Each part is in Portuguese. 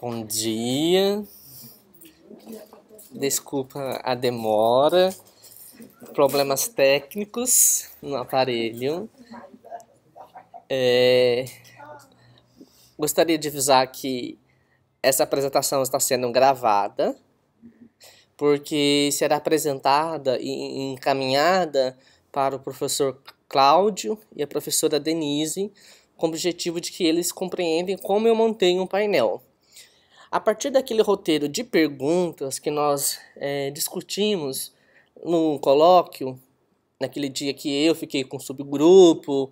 Bom dia, desculpa a demora, problemas técnicos no aparelho. Gostaria de avisar que essa apresentação está sendo gravada, porque será apresentada e encaminhada para o professor Cláudio e a professora Denise, com o objetivo de que eles compreendem como eu montei um painel. A partir daquele roteiro de perguntas que nós discutimos no colóquio, naquele dia que eu fiquei com um subgrupo,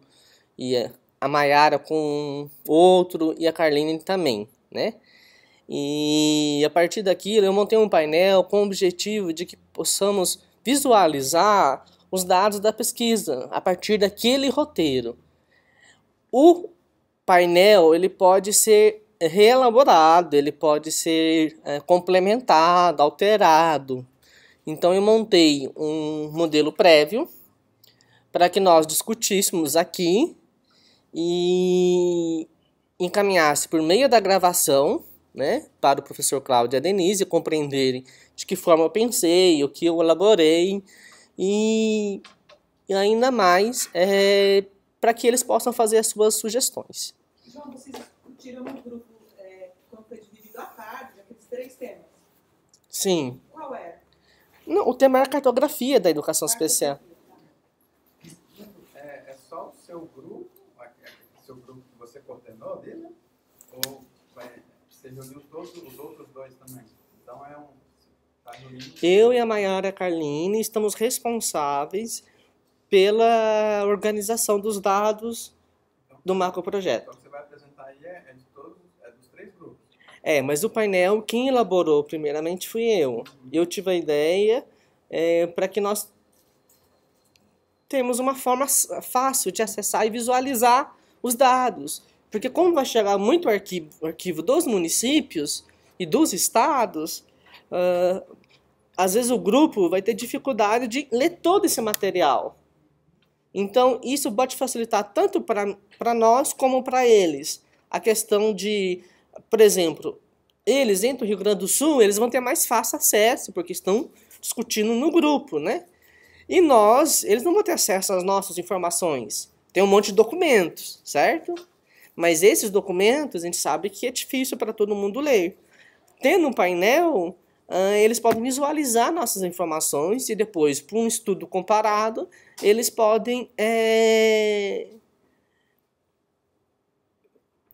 e a Mayara com outro, e a Carline também, né? E a partir daquilo eu montei um painel com o objetivo de que possamos visualizar os dados da pesquisa a partir daquele roteiro. O painel ele pode ser reelaborado, ele pode ser complementado, alterado. Então eu montei um modelo prévio para que nós discutíssemos aqui e encaminhasse por meio da gravação, né, para o professor Cláudio e a Denise compreenderem de que forma eu pensei, o que eu elaborei e ainda mais para que eles possam fazer as suas sugestões. João, vocês discutiram no grupo quando foi dividido à tarde, aqueles 3 temas? Sim. Qual era? Não, o tema era a cartografia da educação especial. É só o seu grupo que você coordenou dele? Ou você reuniu todos os outros 2 também? Então tá reunindo... Eu e a Mayara Carline estamos responsáveis pela organização dos dados do macroprojeto. Então você vai apresentar aí dos 3 grupos. Mas o painel, quem elaborou primeiramente fui eu. Eu tive a ideia para que nós temos uma forma fácil de acessar e visualizar os dados. Porque como vai chegar muito arquivo dos municípios e dos estados, às vezes o grupo vai ter dificuldade de ler todo esse material. Então, isso pode facilitar tanto para nós como para eles. A questão de, por exemplo, eles entre o Rio Grande do Sul, eles vão ter mais fácil acesso, porque estão discutindo no grupo, né? E eles não vão ter acesso às nossas informações. Tem um monte de documentos, certo? Mas esses documentos, a gente sabe que é difícil para todo mundo ler. Tendo um painel, eles podem visualizar nossas informações e depois, para um estudo comparado, eles podem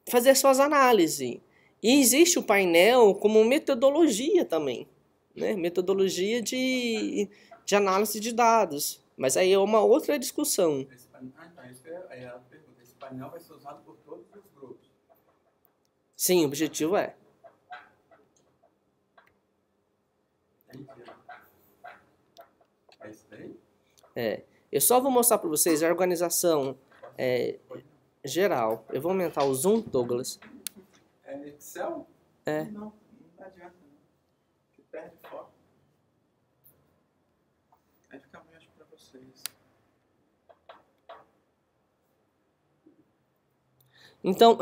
fazer suas análises. E existe o painel como metodologia também, né? Metodologia de análise de dados. Mas aí é uma outra discussão. Aí a pergunta, esse painel vai ser usado por todos os grupos? Sim, o objetivo é. É isso daí? Eu só vou mostrar para vocês a organização geral. Eu vou aumentar o zoom, Douglas. É Excel? Não adianta não. Que perde foco. Aí fica mais para vocês. Então,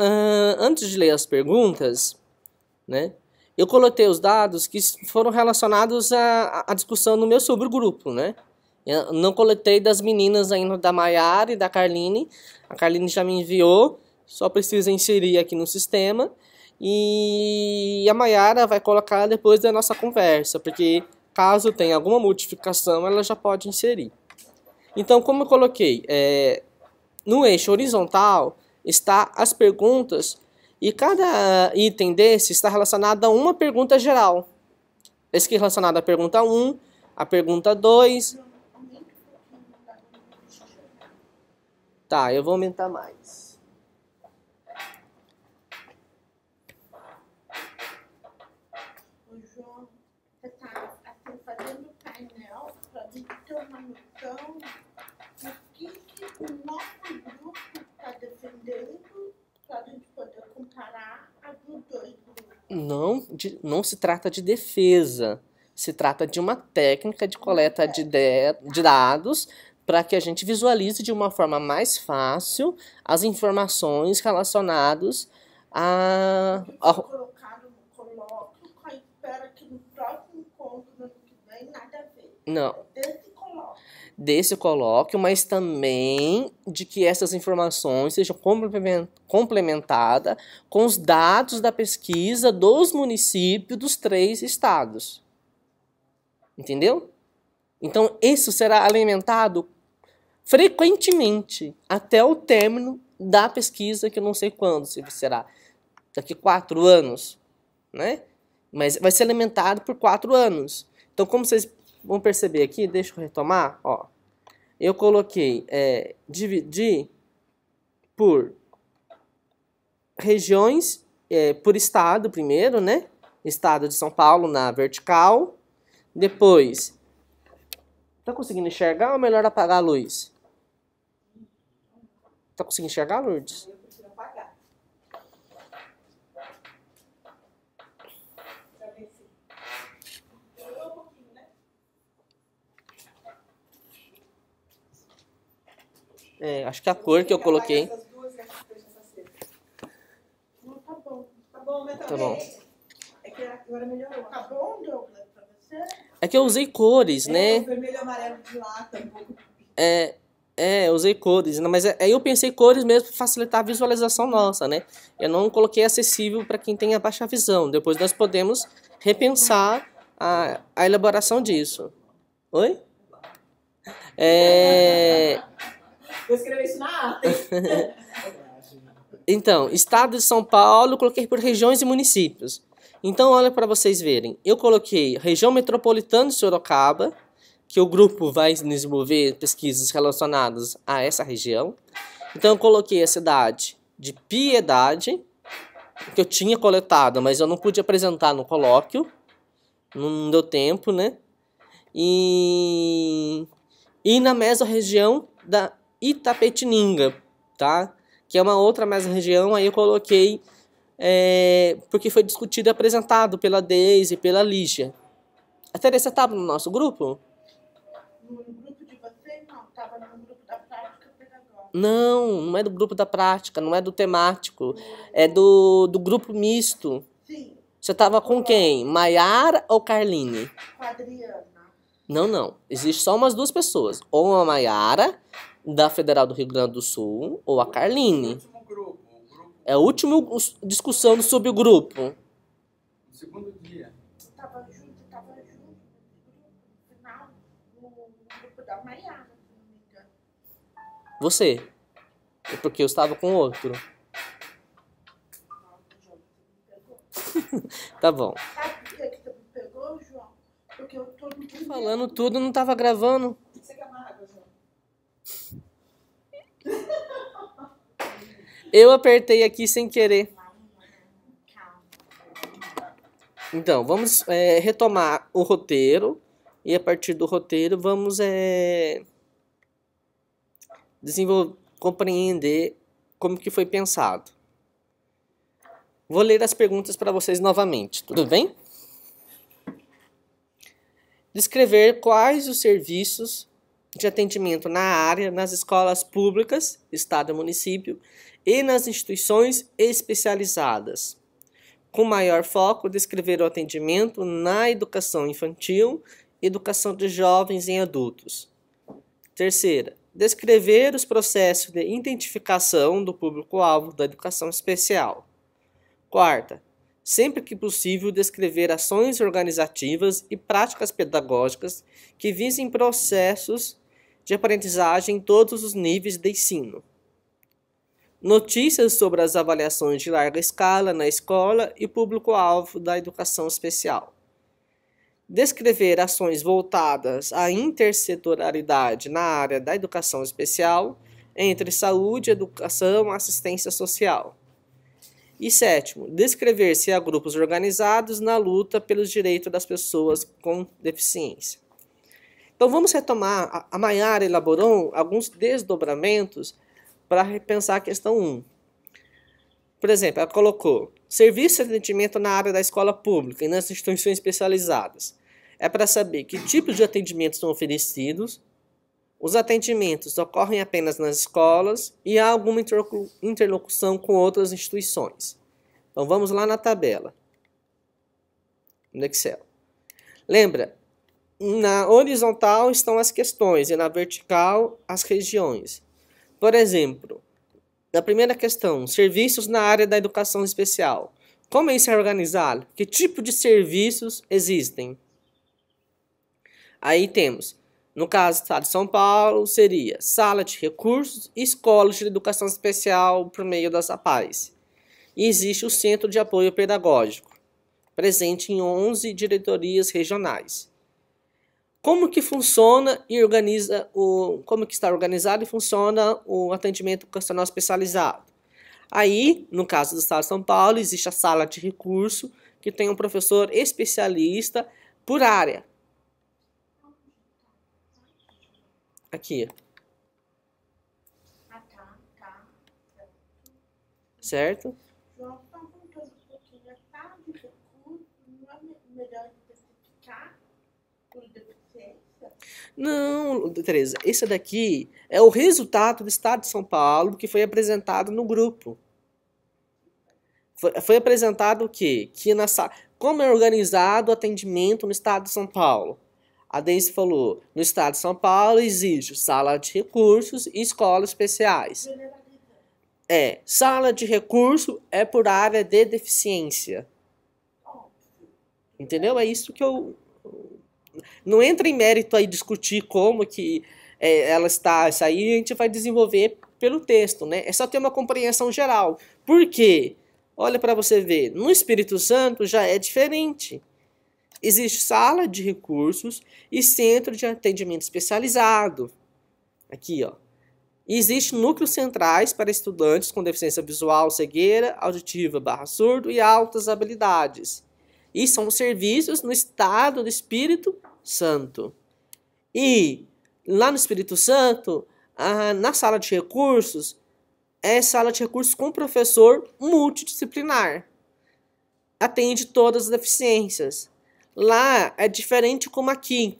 antes de ler as perguntas, né, eu coloquei os dados que foram relacionados à discussão no meu subgrupo, né? Eu não coletei das meninas ainda, da Mayara e da Carline. A Carline já me enviou, só precisa inserir aqui no sistema. E a Mayara vai colocar depois da nossa conversa, porque caso tenha alguma modificação, ela já pode inserir. Então, como eu coloquei, no eixo horizontal está as perguntas e cada item desse está relacionado a uma pergunta geral. Esse aqui é relacionado à pergunta 1, à pergunta 2. Tá, eu vou aumentar mais. O João está fazendo painel para a gente ter uma noção do que o nosso grupo está defendendo para a gente poder comparar as dos 2 grupos. Não se trata de defesa. Se trata de uma técnica de coleta de dados para que a gente visualize de uma forma mais fácil as informações relacionadas a... Colocaram no no próximo encontro, no ano que vem, nada a ver. Não. Desse colóquio. Desse colóquio, mas também de que essas informações sejam complementadas com os dados da pesquisa dos municípios dos 3 estados. Entendeu? Então, isso será alimentado frequentemente até o término da pesquisa, que eu não sei quando, se será daqui 4 anos, né? Mas vai ser alimentado por 4 anos. Então, como vocês vão perceber aqui, deixa eu retomar, ó. Eu coloquei dividir por regiões, por estado primeiro, né? Estado de São Paulo na vertical. Depois, tá conseguindo enxergar ou é melhor apagar a luz? Tá conseguindo enxergar, Lourdes? Eu prefiro apagar. Pra ver se... Melhorou um pouquinho, né? Acho que a cor que eu coloquei... Essas duas e deixa essa seca. Não, tá bom. Tá bom, né? Tá bom. É que agora melhorou. Tá bom, Douglas, pra você? É que eu usei cores, né? O vermelho e amarelo de lata, um pouco. Eu usei cores, né? Mas aí eu pensei cores mesmo para facilitar a visualização nossa, né? Eu não coloquei acessível para quem tem a baixa visão. Depois nós podemos repensar a elaboração disso. Oi? Vou escrever isso na ata, hein? Então, estado de São Paulo, eu coloquei por regiões e municípios. Então, olha para vocês verem. Eu coloquei região metropolitana de Sorocaba, que o grupo vai desenvolver pesquisas relacionadas a essa região. Então, eu coloquei a cidade de Piedade, que eu tinha coletado, mas eu não pude apresentar no colóquio. Não deu tempo, né? E na mesorregião da Itapetininga, tá? Que é uma outra mesorregião, aí eu coloquei porque foi discutido e apresentado pela Deise e pela Lígia. A Teresa estava no nosso grupo? No grupo de vocês, não. Tava no grupo da prática pedagógica. Não é do grupo da prática, não é do temático. É do grupo misto. Sim, Você estava com quem? Maiara ou Carline? com a Adriana. Não. Existe só umas 2 pessoas. Ou a Maiara, da Federal do Rio Grande do Sul, ou a Carline. último grupo. É a última discussão sobre o grupo. No segundo dia. Tava junto nesse grupo, no final, no grupo da Maiara, se não me engano. Você. É porque eu estava com outro. Nossa, João, você me pegou. Tá bom. Sabe por que você me pegou, João? Porque eu tô no primeiro. Falando tudo, não estava gravando. Você quer uma água, João? Eu apertei aqui sem querer. Calma. Então, vamos retomar o roteiro. E a partir do roteiro, vamos compreender como que foi pensado. Vou ler as perguntas para vocês novamente, tudo bem? Descrever quais os serviços de atendimento na área nas escolas públicas, estado e município, e nas instituições especializadas. Com maior foco, descrever o atendimento na educação infantil, educação de jovens e adultos. Terceira, descrever os processos de identificação do público-alvo da educação especial. Quarta, sempre que possível, descrever ações organizativas e práticas pedagógicas que visem processos de aprendizagem em todos os níveis de ensino. Notícias sobre as avaliações de larga escala na escola e público-alvo da educação especial. Descrever ações voltadas à intersetorialidade na área da educação especial, entre saúde, educação e assistência social. E sétimo, descrever se há grupos organizados na luta pelos direitos das pessoas com deficiência. Então vamos retomar. A Maiara elaborou alguns desdobramentos para repensar a questão 1. Por exemplo, ela colocou serviço de atendimento na área da escola pública e nas instituições especializadas. É para saber que tipos de atendimentos são oferecidos, os atendimentos ocorrem apenas nas escolas e há alguma interlocução com outras instituições. Então vamos lá na tabela, no Excel. Lembra, na horizontal estão as questões e na vertical as regiões. Por exemplo, na primeira questão, serviços na área da educação especial. Como isso é organizado? Que tipo de serviços existem? Aí temos, no caso do Estado de São Paulo, seria sala de recursos e escolas de educação especial por meio das APAES. E existe o Centro de Apoio Pedagógico, presente em 11 diretorias regionais. Como que funciona e organiza como que está organizado e funciona o atendimento educacional especializado? Aí, no caso do Estado de São Paulo, existe a sala de recurso, que tem um professor especialista por área. Aqui. Ah, tá. Certo? João, só voltando um pouquinho, a sala de recursos, não é melhor especificar por deficiência? Não, Tereza, esse daqui é o resultado do Estado de São Paulo que foi apresentado no grupo. Foi apresentado o quê? Como é organizado o atendimento no Estado de São Paulo? A Deise falou, no Estado de São Paulo existe sala de recursos e escolas especiais. Generalizando. Sala de recurso é por área de deficiência. Óbvio. Entendeu? É isso que eu... Não entra em mérito aí discutir como que ela está... Isso aí a gente vai desenvolver pelo texto, né? É só ter uma compreensão geral. Por quê? Olha para você ver. No Espírito Santo já é diferente. Existe sala de recursos e centro de atendimento especializado. Aqui, ó. Existe núcleos centrais para estudantes com deficiência visual, cegueira, auditiva, surdo e altas habilidades. E são serviços no estado do Espírito Santo. E lá no Espírito Santo, na sala de recursos, é sala de recursos com professor multidisciplinar. Atende todas as deficiências. Lá é diferente como aqui.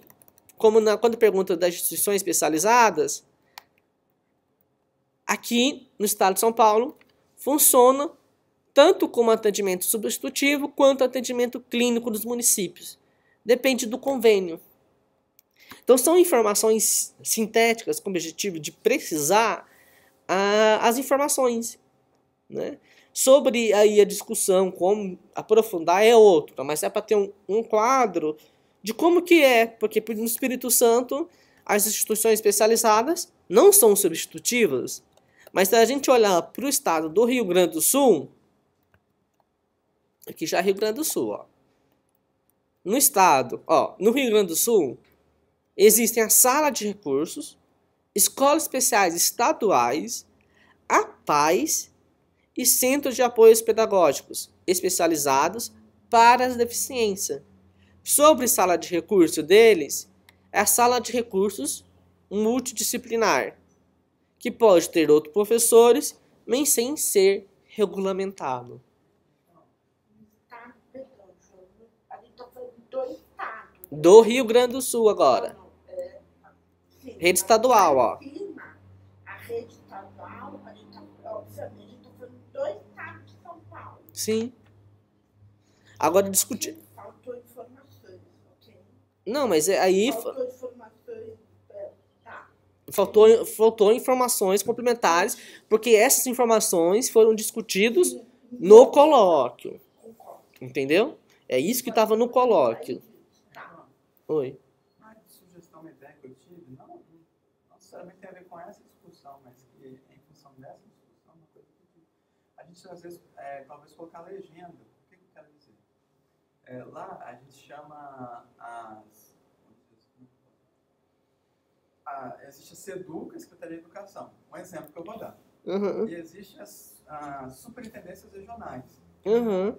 Quando pergunta das instituições especializadas, aqui no estado de São Paulo, funciona tanto como atendimento substitutivo quanto atendimento clínico dos municípios. Depende do convênio. Então são informações sintéticas com o objetivo de precisar as informações, né? Sobre aí a discussão, como aprofundar é outra, mas é para ter um quadro de como que é, porque no Espírito Santo as instituições especializadas não são substitutivas, mas se a gente olhar para o estado do Rio Grande do Sul, aqui já é Rio Grande do Sul, ó. No estado, ó, no Rio Grande do Sul, existem a sala de recursos, escolas especiais estaduais, APAES e centros de apoios pedagógicos especializados para a deficiência. Sobre sala de recurso deles, é a sala de recursos multidisciplinar, que pode ter outros professores, mas sem ser regulamentado. Tá, perdão, João. A gente tá falando do estado. Do Rio Grande do Sul agora. Não, sim, Rede estadual, ó. A rede estadual, a gente tá, obviamente, a gente tá falando do estado de São Paulo. Sim. Agora discutir. Faltou informações, ok? Não, mas aí Faltou informações, tá. faltou informações complementares, porque essas informações foram discutidas no colóquio. Concordo. Entendeu? É isso que estava no colóquio. Tá. Oi. Uma sugestão, uma ideia que eu tive, não necessariamente tem a ver com essa discussão, mas que em função dessa discussão, uma coisa que a gente às vezes talvez colocar legenda. O que eu quero dizer? Lá a gente chama existe a SEDUCA, a Secretaria de Educação, um exemplo que eu vou dar. Uhum. E existe as superintendências regionais. Uhum.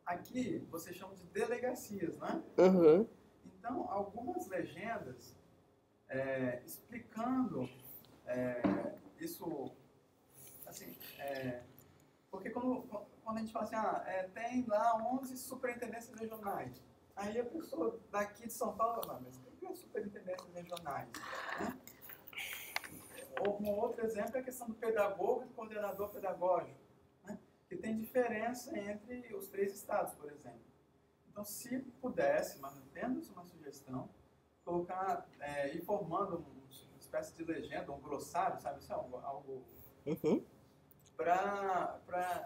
Aqui você chama de delegacias, né? Uhum. Então, algumas legendas explicando isso, assim, porque quando a gente fala assim, tem lá 11 superintendências regionais, aí a pessoa daqui de São Paulo fala, mas o que é superintendências regionais? Né? Um outro exemplo é a questão do pedagogo e coordenador pedagógico, né? Que tem diferença entre os 3 estados, por exemplo. Então, se pudesse, mas apenas uma sugestão, colocar, ir formando uma espécie de legenda, um glossário, sabe? Isso é algo Uhum. para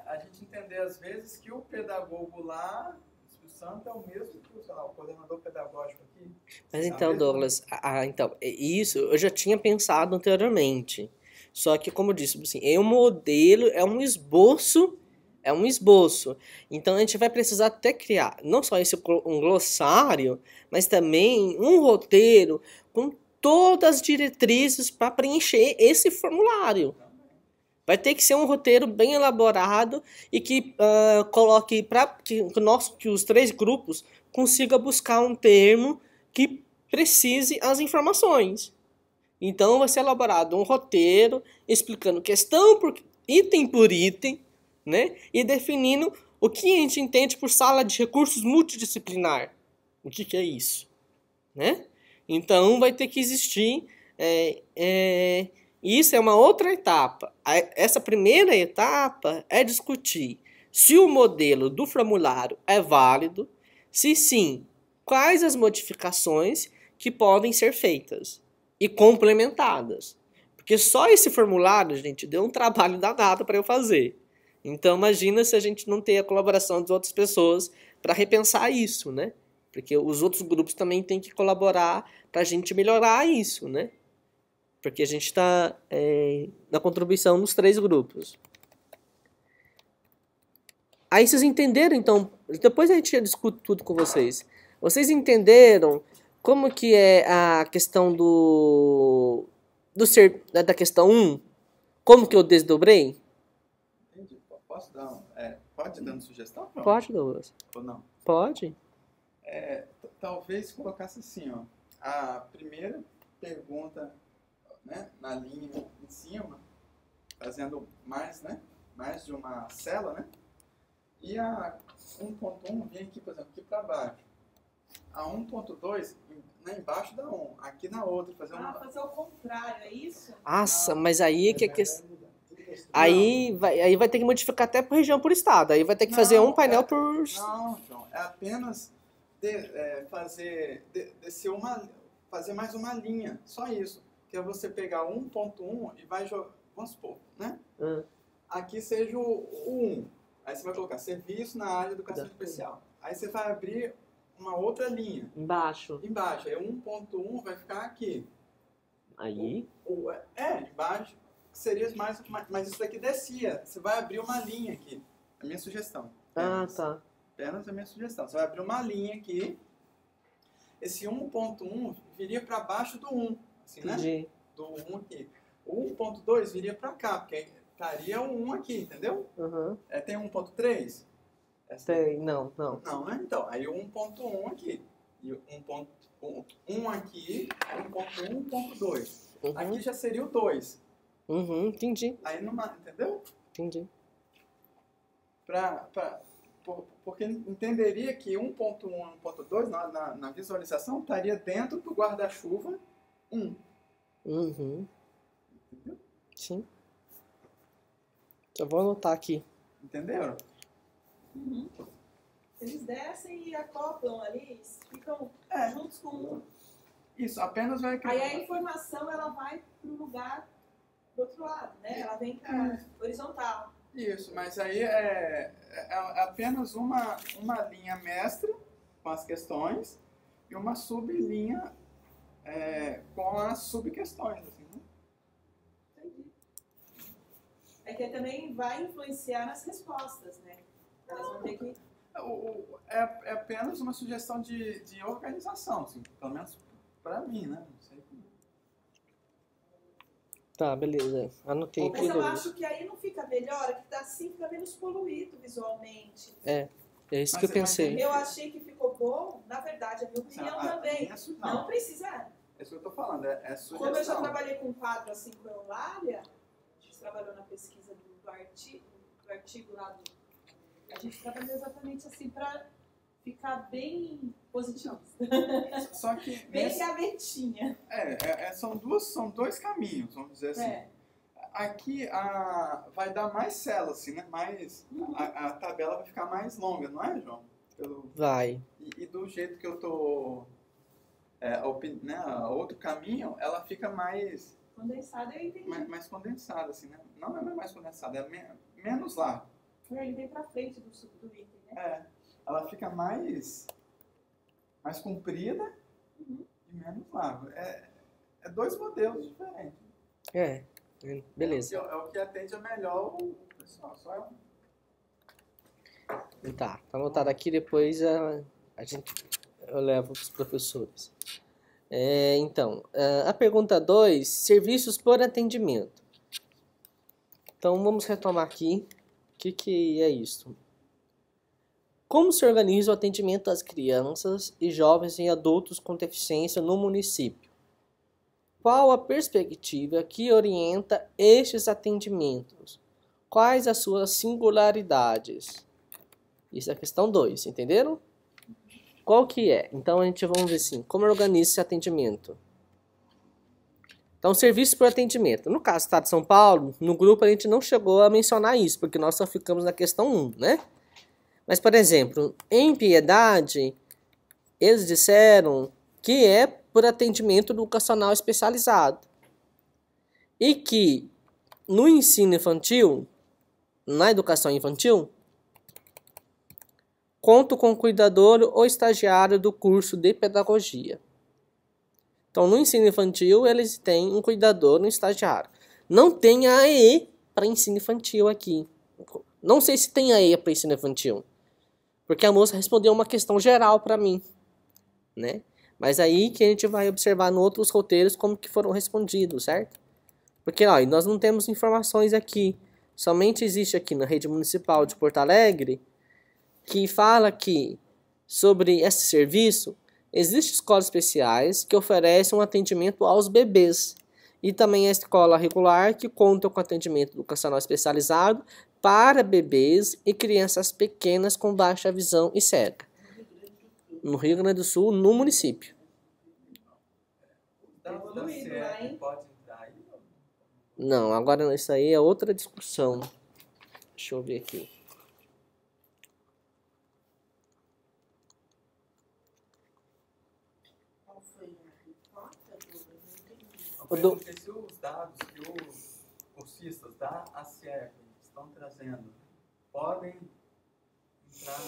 a gente entender, às vezes, que o pedagogo lá, o Espírito Santo, é o mesmo que sei lá, o coordenador pedagógico aqui. Mas É a então, mesma- Douglas, então, isso eu já tinha pensado anteriormente. Só que, como eu disse, assim, é um modelo, é um esboço. Então a gente vai precisar até criar não só um glossário, mas também um roteiro com todas as diretrizes para preencher esse formulário. Vai ter que ser um roteiro bem elaborado e que coloque para que os 3 grupos consigam buscar um termo que precise as informações. Então vai ser elaborado um roteiro explicando questão por item, né? E definindo o que a gente entende por sala de recursos multidisciplinar. O que é isso, né? Então vai ter que existir isso é uma outra etapa. Essa primeira etapa é discutir se o modelo do formulário é válido, se sim, quais as modificações que podem ser feitas e complementadas. Porque só esse formulário, gente, deu um trabalho danado para eu fazer. Então imagina se a gente não tem a colaboração de outras pessoas para repensar isso, né? Porque os outros grupos também têm que colaborar para a gente melhorar isso, né? Porque a gente está na contribuição nos 3 grupos. Aí vocês entenderam, então, depois a gente discute tudo com vocês. Vocês entenderam como que é a questão da questão 1? Como que eu desdobrei? Entendi. Posso dar pode ir dando sugestão, João? Pode, Douglas. Ou não? Pode. Talvez colocasse assim, ó, a primeira pergunta, né, na linha em cima, fazendo mais, né, mais de uma célula, né, e a 1.1 vem aqui, por exemplo, aqui para baixo. A 1.2, né, embaixo da 1, aqui na outra, fazer fazer o contrário, é isso? Nossa, mas aí é que a questão... Aí vai ter que modificar até por região, por estado. Aí vai ter que fazer um painel por... Não, João, é apenas fazer mais uma linha, só isso. Que é você pegar 1.1 e vai jogar, vamos supor, né? Aqui seja o 1. Aí você vai colocar serviço na área de educação especial. Aí você vai abrir uma outra linha. Embaixo. Aí 1.1 vai ficar aqui. Aí? Embaixo seria mais, mas isso daqui descia. Você vai abrir uma linha aqui. A minha sugestão. Tá. Apenas a minha sugestão. Você vai abrir uma linha aqui. Esse 1.1 viria para baixo do 1. Assim, Entendi. Né? Do 1 aqui. O 1.2 viria para cá, porque estaria o 1 aqui, entendeu? Uhum. Tem 1.3? Tem, não. Não, né? Então, aí o 1.1 aqui. E 1 aqui, 1.1, 1.2. Uhum. Aqui já seria o 2. Entendi. Aí entendeu? Entendi. Porque entenderia que 1.1 e 1.2 na visualização estaria dentro do guarda-chuva 1. Uhum. Entendeu? Sim. Eu vou anotar aqui. Entenderam? Eles descem e acoplam ali, ficam juntos com um. Isso, apenas vai... Aí a informação ela vai para o lugar do outro lado, né? Ela vem para horizontal. Isso, mas aí é apenas uma linha mestra com as questões e uma sublinha com as subquestões. Assim, né? Entendi. É que também vai influenciar nas respostas, né? Elas vão ter que... É apenas uma sugestão de organização, assim, pelo menos para mim, né? Não sei como. Tá, beleza. Anotei aqui. Mas eu acho que aí não fica melhor, que tá assim, fica menos poluído visualmente. É isso que eu pensei. Eu achei que ficou bom, na verdade, a minha opinião também. Não precisa. É isso que eu tô falando, é sugestão. Como eu já trabalhei com quadro assim com Eulália, a gente trabalhou na pesquisa do artigo lá do... A gente trabalhou exatamente assim para ficar bem positivo. Só que bem gavetinha. São dois caminhos, vamos dizer assim. Aqui vai dar mais célula, assim, né? A tabela vai ficar mais longa, não é, João? Vai. E do jeito que eu tô, outro caminho, ela fica mais Condensada, eu entendi. mais condensada, assim, né? Não é mais condensada, é menos larga. Ele vem pra frente do item, né? É, ela fica mais comprida e menos larga. É dois modelos diferentes. Beleza. É o que atende melhor o pessoal, só é um. Tá anotado aqui, depois eu levo para os professores. Então, a pergunta 2, serviços por atendimento. Então, vamos retomar aqui. O que é isso? Como se organiza o atendimento às crianças e jovens e adultos com deficiência no município? Qual a perspectiva que orienta estes atendimentos? Quais as suas singularidades? Isso é a questão 2, entenderam? Qual que é? Então, vamos ver assim, como organiza esse atendimento? Então, serviço por atendimento. No caso do Estado de São Paulo, no grupo a gente não chegou a mencionar isso, porque nós só ficamos na questão 1, né? Mas, por exemplo, em Piedade, eles disseram que é por atendimento educacional especializado. E que no ensino infantil, na educação infantil, conto com cuidador ou estagiário do curso de pedagogia. Então, no ensino infantil, eles têm um cuidador, um estagiário. Não tem a AE para ensino infantil aqui. Não sei se tem AE para ensino infantil. Porque a moça respondeu uma questão geral para mim, né? Mas aí que a gente vai observar nos outros roteiros como que foram respondidos, certo? Porque nós não temos informações aqui. Somente existe aqui na rede municipal de Porto Alegre que fala que sobre esse serviço existem escolas especiais que oferecem um atendimento aos bebês. E também a escola regular que conta com atendimento educacional especializado para bebês e crianças pequenas com baixa visão e cega. No Rio Grande do Sul, no município. Não, agora isso aí é outra discussão. Deixa eu ver aqui. Porque se os dados que os cursistas da ACEP estão trazendo podem entrar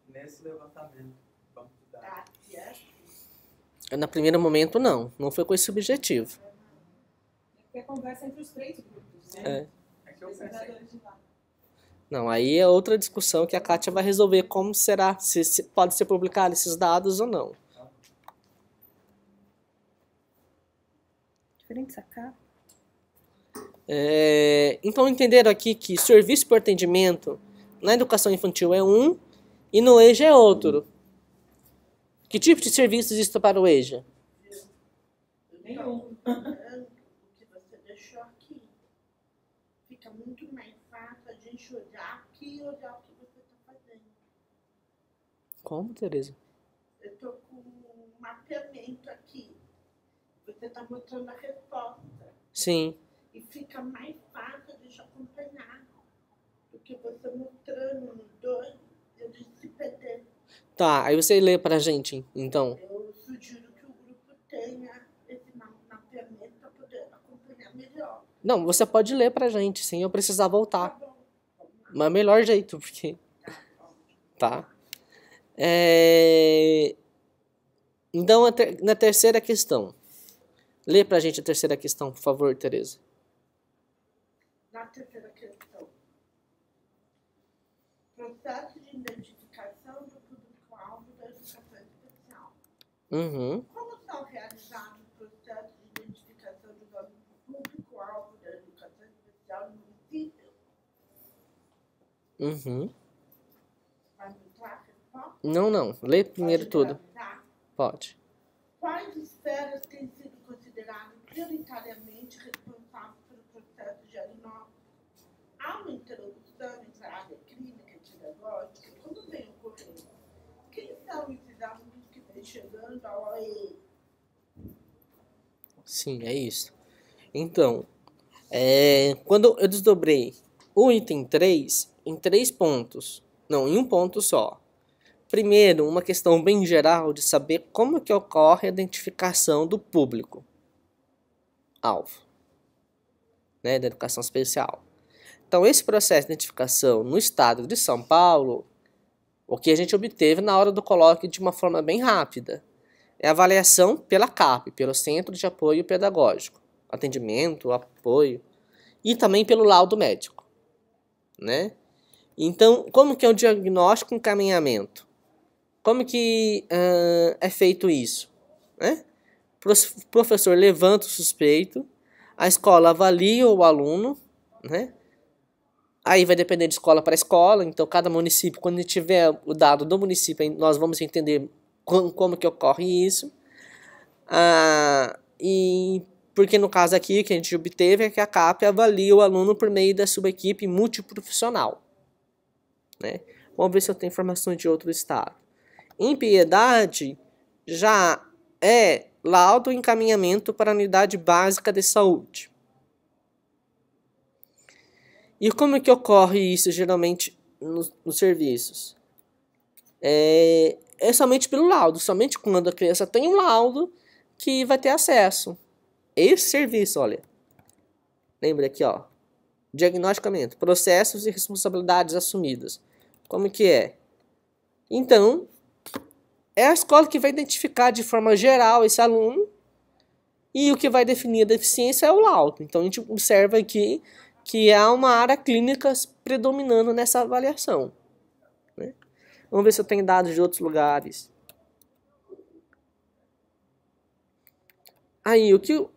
nesse levantamento do banco de dados. No primeiro momento, não foi com esse objetivo. É a conversa entre os 3 grupos, né? É que eu pensei. Não, aí é outra discussão que a Kátia vai resolver como será, se pode ser publicado esses dados ou não. Diferente sacar. Então entenderam aqui que serviço por atendimento na educação infantil é um e no EJA é outro. Que tipo de serviço existe para o EJA? Nenhum. O que você deixou aqui fica muito mais fácil a gente olhar aqui e olhar o que você está fazendo. Como, Tereza? Eu estou com um mapeamento aqui. Você está mostrando a resposta. Sim. E fica mais fácil de acompanhar do que você mostrando no 2, eu disse perder. Tá, aí você lê pra gente, então. Eu sugiro que o grupo tenha esse mapeamento para poder acompanhar melhor. Não, você pode ler pra gente, sem eu precisar Tá voltar. bom. Mas melhor jeito, porque... Tá. Então, na terceira questão. Lê pra gente a terceira questão, por favor, Tereza. Na terceira questão. Processo de identificação do público-alvo da educação especial. Como são realizados os processos de identificação do público-alvo da educação especial no município? Vai mostrar a resposta? Não. Lê primeiro Pode tudo. realizar? Pode. Quais esferas têm sido consideradas prioritariamente responsáveis pelo processo de diagnóstico? Há uma introdução entre a área clínica e pedagógica? Como vem ocorrendo? Quem são esses alunos que vêm chegando ao OE? Sim, é isso. Então, quando eu desdobrei o item 3 em 3 pontos, não, em um ponto só, primeiro, uma questão bem geral de saber como que ocorre a identificação do público-alvo, né, da educação especial. Então, esse processo de identificação no estado de São Paulo, o que a gente obteve na hora do colóquio de uma forma bem rápida, é a avaliação pela CAP, pelo Centro de Apoio Pedagógico, atendimento, apoio, e também pelo laudo médico, né? Então, como que é o diagnóstico e encaminhamento? Como que é feito isso? Né? O professor levanta o suspeito, a escola avalia o aluno, né? Aí vai depender de escola para escola, então cada município, quando tiver o dado do município, nós vamos entender como que ocorre isso. E porque no caso aqui, o que a gente obteve é que a CAP avalia o aluno por meio da sua equipe multiprofissional. Né? Vamos ver se eu tenho informações de outro estado. Em Piedade, já é laudo e encaminhamento para a unidade básica de saúde. E como é que ocorre isso geralmente nos serviços? É somente pelo laudo, somente quando a criança tem um laudo que vai ter acesso. Esse serviço, olha. Lembra aqui, ó. Diagnosticamento, processos e responsabilidades assumidas. Como que é? Então, é a escola que vai identificar de forma geral esse aluno e o que vai definir a deficiência é o laudo. Então, a gente observa aqui que há uma área clínica predominando nessa avaliação. Né? Vamos ver se eu tenho dados de outros lugares. Aí, o que eu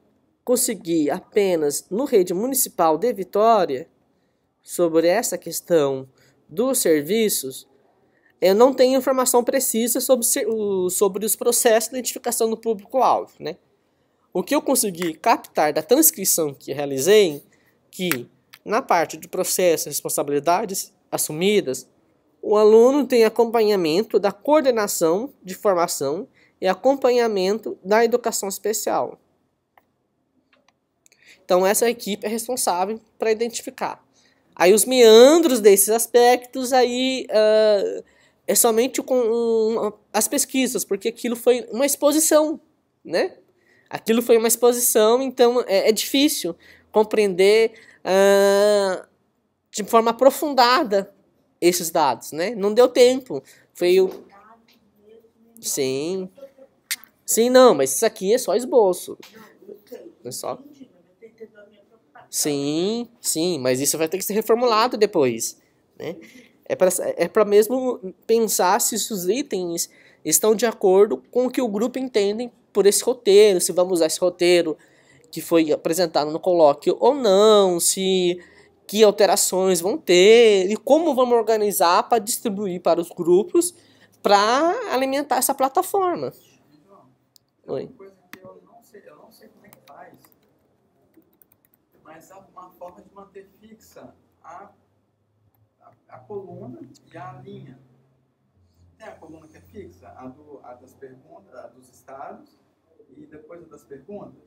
consegui apenas no Rede Municipal de Vitória, sobre essa questão dos serviços, eu não tenho informação precisa sobre os processos de identificação do público-alvo. Né? O que eu consegui captar da transcrição que realizei, que na parte de processos e responsabilidades assumidas, o aluno tem acompanhamento da coordenação de formação e acompanhamento da educação especial. Então, essa equipe é responsável para identificar. Aí, os meandros desses aspectos, aí é somente com as pesquisas, porque aquilo foi uma exposição, né? Aquilo foi uma exposição, então é difícil compreender de forma aprofundada esses dados, né? Não deu tempo. Foi o... Sim. Sim, não, mas isso aqui é só esboço. É só... Sim, sim, mas isso vai ter que ser reformulado depois, né? É para mesmo pensar se os itens estão de acordo com o que o grupo entende por esse roteiro, se vamos usar esse roteiro que foi apresentado no colóquio ou não, se que alterações vão ter e como vamos organizar para distribuir para os grupos para alimentar essa plataforma. Oi. Uma coisa que eu não sei como é que faz, mas há uma forma de manter fixa a coluna e a linha. Tem a coluna que é fixa, a das perguntas, a dos estados e depois a das perguntas.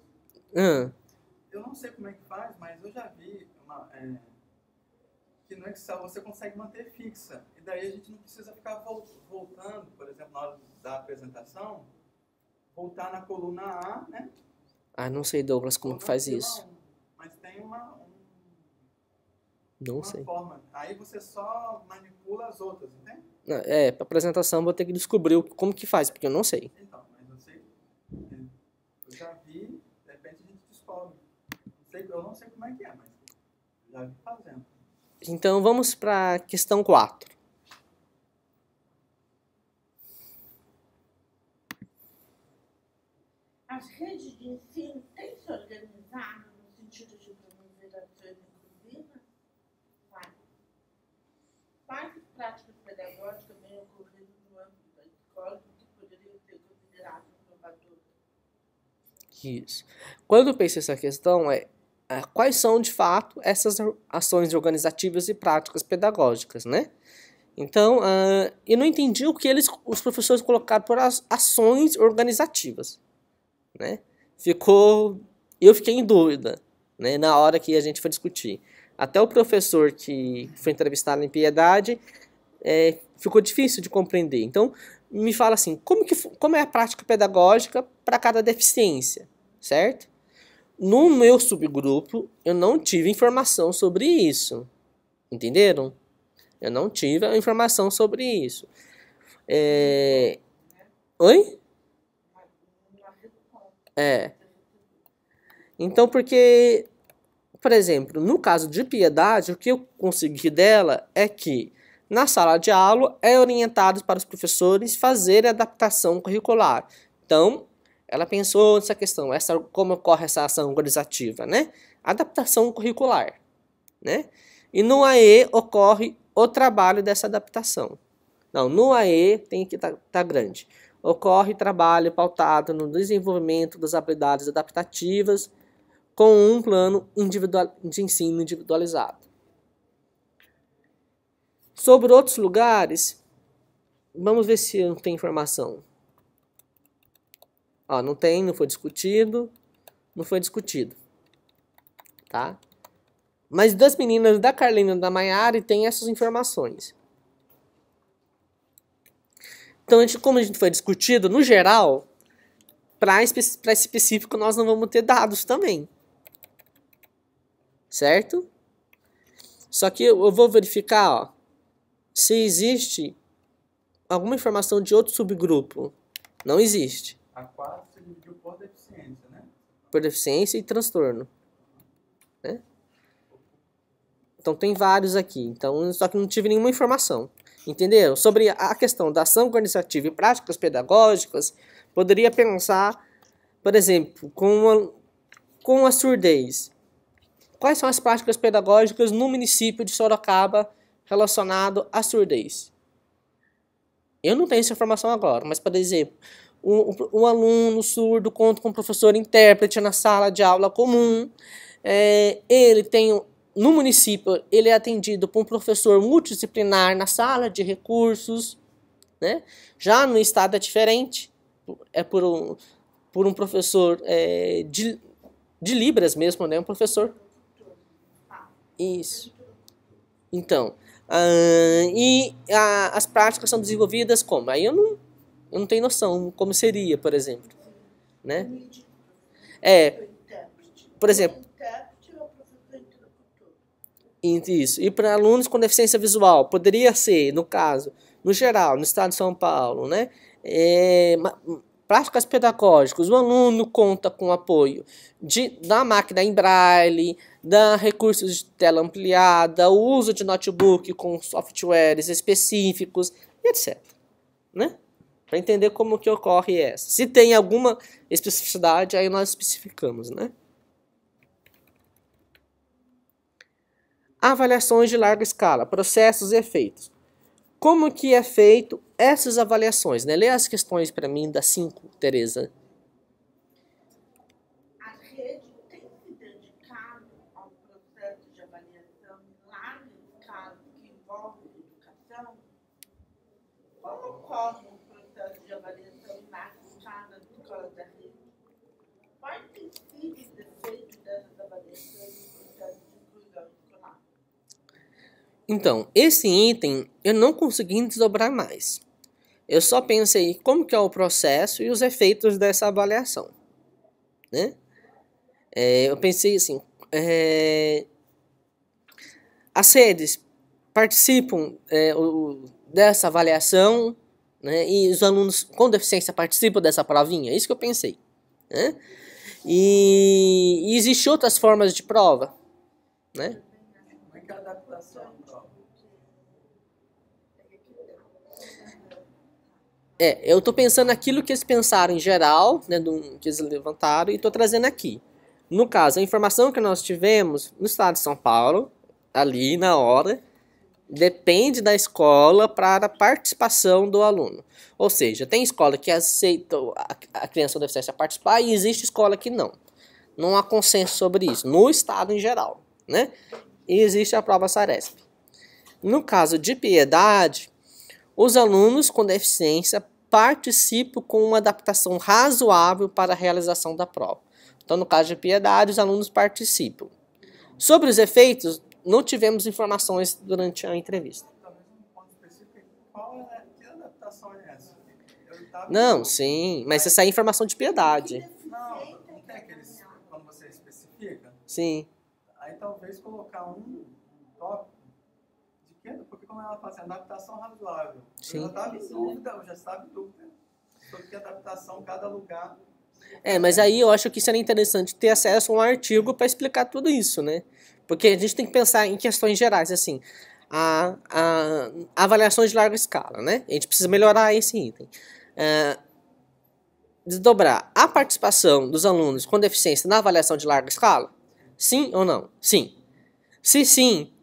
Eu não sei como é que faz, mas eu já vi que no Excel você consegue manter fixa. E daí a gente não precisa ficar voltando, por exemplo, na hora da apresentação, voltar na coluna A, né? Ah, não sei, Douglas, como que faz isso. Mas tem uma sei. Forma. Aí você só manipula as outras, entende? Para apresentação vou ter que descobrir como que faz, porque eu não sei. Então, mas eu sei. Eu já vi, de repente a gente descobre. Eu não sei como é que é, mas já vi fazendo. Então vamos para a questão 4. As redes de ensino têm se organizado no sentido de promover ações inclusivas? Quais práticas pedagógicas vêm ocorrendo no âmbito da escola que poderiam ser consideradas inovadoras? Isso. Quando eu pensei essa questão, quais são de fato essas ações organizativas e práticas pedagógicas, né? Então, eu não entendi o que os professores colocaram por ações organizativas, né? Eu fiquei em dúvida, né, na hora que a gente foi discutir. Até o professor que foi entrevistado em Piedade ficou difícil de compreender. Então, me fala assim, como é a prática pedagógica para cada deficiência, certo? No meu subgrupo, eu não tive informação sobre isso. Entenderam? Eu não tive a informação sobre isso. Oi? Então, porque, por exemplo, no caso de Piedade, o que eu consegui dela é que na sala de aula é orientado para os professores fazerem adaptação curricular. Então, ela pensou nessa questão, como ocorre essa ação organizativa, né? Adaptação curricular, né? E no AE ocorre o trabalho dessa adaptação. Não, no AE tem que estar grande. Ocorre trabalho pautado no desenvolvimento das habilidades adaptativas com um plano de ensino individualizado. Sobre outros lugares, vamos ver se não tem informação. Ó, não tem, não foi discutido, tá? Mas das meninas da Carlina e da Maiara tem essas informações. Então, como a gente foi discutido, no geral, para específico nós não vamos ter dados também. Certo? Só que eu vou verificar, ó, se existe alguma informação de outro subgrupo. Não existe. A 4 se dividiu por deficiência, né? Por deficiência e transtorno. Né? Então tem vários aqui. Então, só que não tive nenhuma informação. Entenderam? Sobre a questão da ação organizativa e práticas pedagógicas, poderia pensar, por exemplo, com a surdez. Quais são as práticas pedagógicas no município de Sorocaba relacionado à surdez? Eu não tenho essa informação agora, mas, por exemplo, um aluno surdo conta com um professor intérprete na sala de aula comum. Ele tem, no município, ele é atendido por um professor multidisciplinar na sala de recursos. Né? Já no estado é diferente, é por um professor de Libras mesmo, né? Um professor... Isso. Então, as práticas são desenvolvidas como? Aí eu não tenho noção como seria, por exemplo. Né? Por exemplo... Isso. E para alunos com deficiência visual, poderia ser, no caso, no geral, no estado de São Paulo, né? Práticas pedagógicas, o aluno conta com o apoio da máquina em braille, da recursos de tela ampliada, o uso de notebook com softwares específicos, etc. Né? Para entender como que ocorre essa. Se tem alguma especificidade, aí nós especificamos. Né? Avaliações de larga escala, processos e efeitos. Como que é feito essas avaliações? Né? Lê as questões para mim das 5, Tereza. A rede tem se dedicado ao processo de avaliação em larga escala que envolve educação? Como ocorre o processo de avaliação em larga escala nas escolas da rede? Quais têm sido os efeitos dessas avaliações no processo de inclusão escolar? Então, esse item eu não consegui desdobrar mais. Eu só pensei como que é o processo e os efeitos dessa avaliação. Né? Eu pensei assim, as redes participam dessa avaliação, né? E os alunos com deficiência participam dessa provinha, é isso que eu pensei. Né? E existem outras formas de prova. Né? Como é que é a adaptação à prova? Eu estou pensando naquilo que eles pensaram em geral, né, que eles levantaram, e estou trazendo aqui. No caso, a informação que nós tivemos no estado de São Paulo, ali na hora, depende da escola para a participação do aluno. Ou seja, tem escola que aceita a criança com deficiência participar e existe escola que não. Não há consenso sobre isso, no estado em geral. Né? E existe a prova Saresp. No caso de Piedade, os alunos com deficiência participam com uma adaptação razoável para a realização da prova. Então, no caso de Piedade, os alunos participam. Sobre os efeitos, não tivemos informações durante a entrevista. Talvez um ponto específico, qual adaptação é essa? Eu tava- Não, sim, mas essa é informação de piedade. Não tem aqueles, quando você especifica, Sim. aí talvez colocar um tópico de que, porque quando ela fala assim, adaptação razoável, Sim. eu já estava em dúvida, sobre que adaptação cada lugar. Mas aí eu acho que seria interessante ter acesso a um artigo para explicar tudo isso, né? Porque a gente tem que pensar em questões gerais, assim, a avaliações de larga escala, né? A gente precisa melhorar esse item. Desdobrar a participação dos alunos com deficiência na avaliação de larga escala? Sim ou não? Sim. Se sim,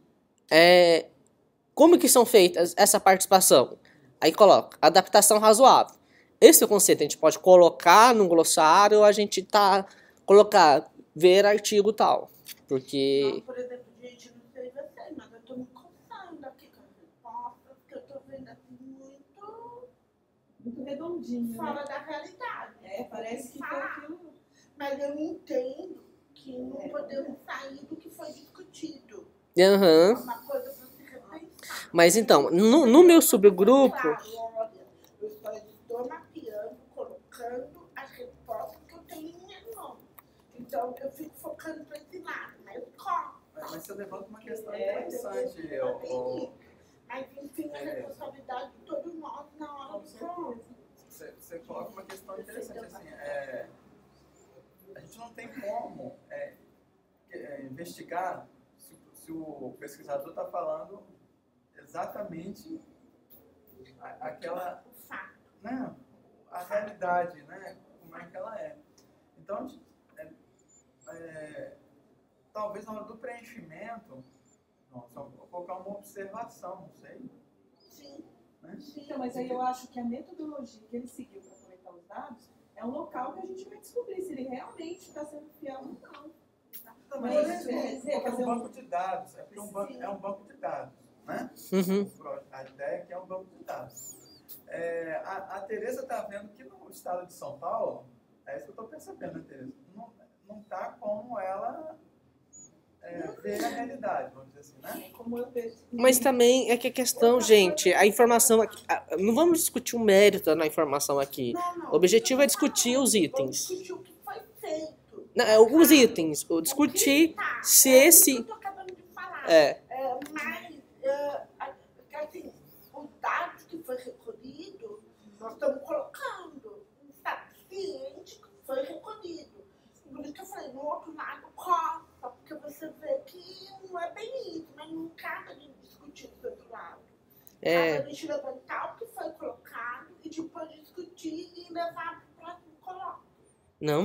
como que são feitas essa participação? Aí coloca adaptação razoável. Esse conceito a gente pode colocar no glossário ou a gente colocar ver artigo tal. Porque... Não, por exemplo, gente, não sei você, mas eu tô me coçando aqui com as respostas, porque eu tô vendo assim muito redondinho, fora né? da realidade. Parece que foi aquilo. Mas eu entendo que não podemos sair do que foi discutido. Aham. É uma coisa pra se repensar. Mas então, no meu subgrupo... Claro, olha, eu só estou mapeando, colocando as respostas que eu tenho em minha mão. Então, eu fico focando para esse lado, mas corta. Mas você levanta uma questão interessante. Mas, enfim, a responsabilidade de todos nós na hora do prova. Você coloca uma questão interessante, assim, a gente não tem como investigar se o pesquisador está falando exatamente aquela, né, a realidade, né, como é que ela é. Então, talvez na hora do preenchimento, só colocar uma observação, não sei. Sim. Né? Então, mas aí eu acho que a metodologia que ele seguiu para coletar os dados é um local que a gente vai descobrir se ele realmente está sendo fiel ou não. Também é um banco de dados, é um banco de dados, né? Uhum. A ideia é que é um banco de dados. A Tereza está vendo que no estado de São Paulo, é isso que eu estou percebendo, né, Tereza? Não está como ela vê a realidade, vamos dizer assim, né? Como eu vejo. Mas também é que a questão, gente, a informação aqui... Não vamos discutir o mérito da informação aqui. Não. O objetivo é discutir os itens. Discutir o que foi feito. Não, os itens. Discutir se esse... Eu tô acabando de falar. Mas, assim, os dados que foi recolhido, nós estamos colocando. Está ciente que foi recolhido. Por isso que eu falei, no outro lado, corta, porque você vê que não é bem isso, mas não cabe a gente discutir do outro lado. Cabe a gente levantar o que foi colocado e depois discutir e levar para o próximo coloco. Não,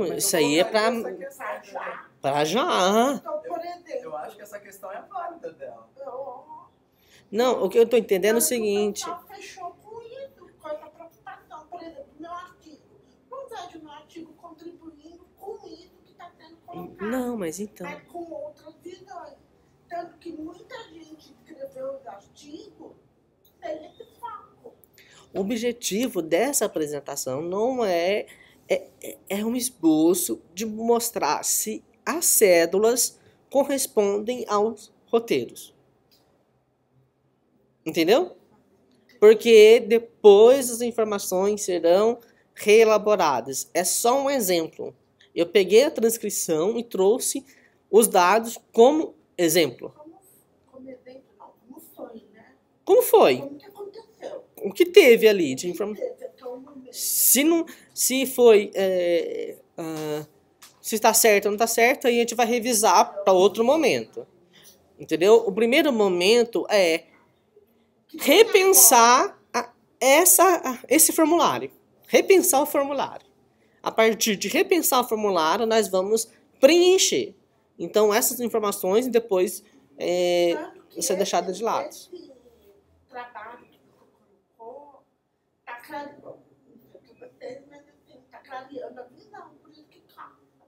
Mas isso eu aí é colocaria pra... essa questão, né? Pra já. Então, por exemplo, Eu acho que essa questão é válida dela. Não, o que eu tô entendendo é o seguinte... O pessoal fechou com isso, com essa preocupação. Por exemplo, meu artigo. Não vejo meu artigo contribuindo com isso que está sendo colocado. Não, mas então... Mas com outras visões. Tanto que muita gente escreveu os artigos sem esse foco. O objetivo dessa apresentação não é um esboço de mostrar se as cédulas correspondem aos roteiros. Entendeu? Porque depois as informações serão reelaboradas. É só um exemplo. Eu peguei a transcrição e trouxe os dados como exemplo. Como exemplo, não. Como foi, né? Como foi? Como que aconteceu? O que teve ali de informação? Teve até o momento. Se foi... se está certo ou não está certo, aí a gente vai revisar para outro momento. Entendeu? O primeiro momento é repensar esse formulário. Repensar o formulário. A partir de repensar o formulário, nós vamos preencher. Então, essas informações depois vão ser deixadas de lado. Esse trabalho que você colocou está clareando, mas assim, está clareando a visão, por isso que cansa.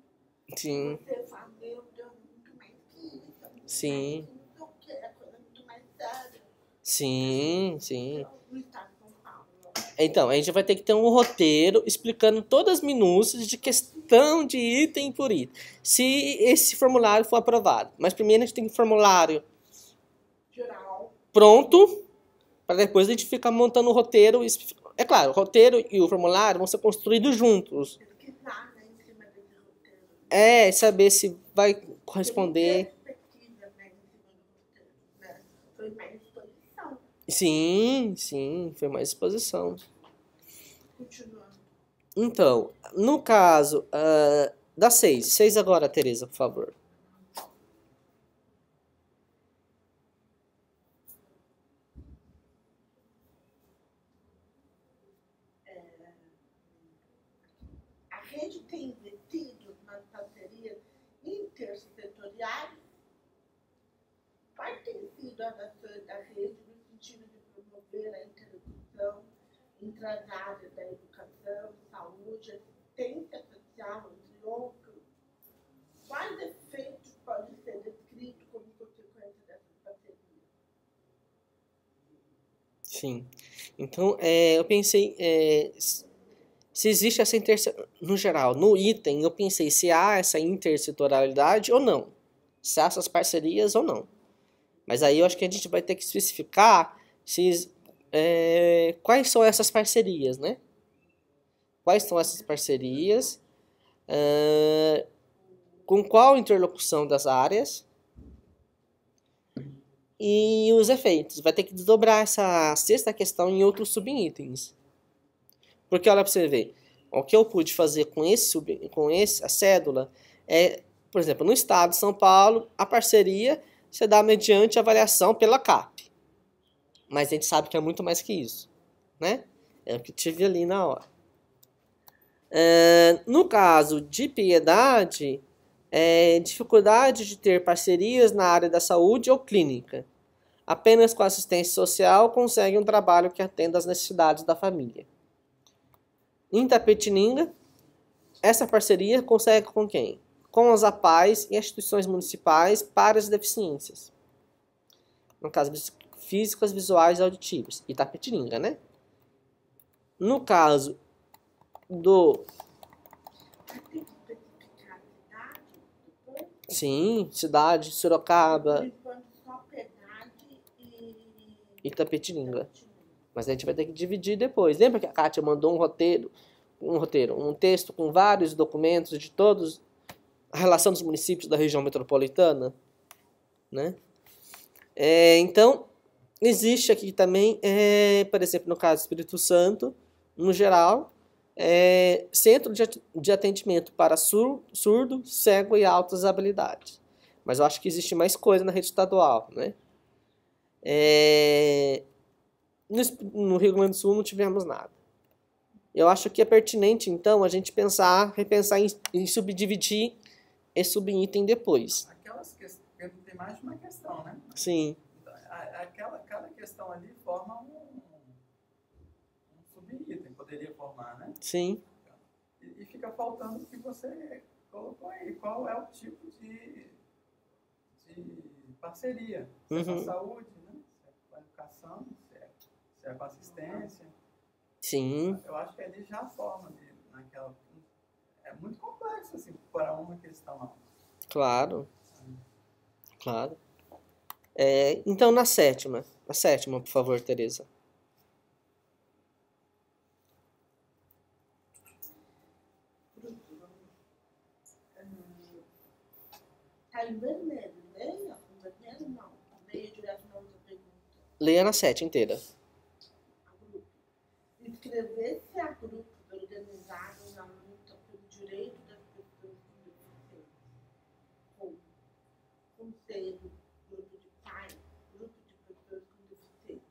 Sim, Você fala, meu Deus, muito mais que isso. sim, Não sei o que, é coisa muito mais séria. sim. Então, no estado de São Paulo. Então, a gente vai ter que ter um roteiro explicando todas as minúcias de questão de item por item. Se esse formulário for aprovado. Mas primeiro a gente tem um formulário Geral. pronto para depois a gente ficar montando o roteiro. É claro, o roteiro e o formulário vão ser construídos juntos. Pesquisar, né, em cima desse roteiro. É, saber se vai Tem corresponder. perspectiva, né, em cima do roteiro, né? Foi mais exposição. Sim, sim, foi mais exposição. Continuando. Então, no caso da 6. 6 agora, Tereza, por favor. A rede tem investido nas parcerias intersetoriais? Quais têm sido as ações da rede no sentido de promover a interlocução entre as áreas da educação, saúde, assistência social, entre outros? Quais efeitos podem ser descritos como consequência dessas parcerias? Sim. Então, eu pensei, se existe essa no geral, no item, eu pensei se há essa intersetorialidade ou não. Se há essas parcerias ou não. Mas aí eu acho que a gente vai ter que especificar quais são essas parcerias, né? Quais são essas parcerias? Com qual interlocução das áreas? E os efeitos. Vai ter que desdobrar essa sexta questão em outros subitens. Porque olha para você ver. O que eu pude fazer com a cédula por exemplo, no estado de São Paulo, a parceria se dá mediante avaliação pela CAP. Mas a gente sabe que é muito mais que isso, né? É o que tive ali na hora. No caso de Piedade, dificuldade de ter parcerias na área da saúde ou clínica. Apenas com assistência social consegue um trabalho que atenda às necessidades da família. Em Itapetininga, essa parceria consegue com quem? Com as APAES e instituições municipais para as deficiências. No caso, físicas, visuais e auditivas. Itapetininga, né? No caso do... Tem que especificar a cidade depois? Sim, cidade, Sorocaba, Por enquanto, só Piedade e Itapetininga. Itapetininga. Mas a gente vai ter que dividir depois. Lembra que a Kátia mandou um texto com vários documentos de todos, a relação dos municípios da região metropolitana, né? Então, existe aqui também, por exemplo, no caso do Espírito Santo, no geral, centro de atendimento para surdo, cego e altas habilidades. Mas eu acho que existe mais coisa na rede estadual, né? No Rio Grande do Sul não tivemos nada. Eu acho que é pertinente, então, a gente repensar em subdividir esse subitem depois. Aquelas questões, tem mais de uma questão, né? Sim. Então, cada questão ali forma um subitem, poderia formar, né? Sim. E fica faltando o que você colocou aí. Qual é o tipo de parceria? Se é com a saúde, né? Se é com a educação, se é com a assistência. Sim. Eu acho que ali já forma naquela... É muito complexo, assim, para uma questão. Claro. Claro. Então, na sétima, por favor, Tereza. Está em vermelho, leia? Em vermelho não. Leia direto na outra pergunta. Leia na 7 inteira. A grupo. Inscrever-se a grupos organizados na luta pelo direito das pessoas com deficiência. Como conselho, grupo de pais, grupo de pessoas com deficiência.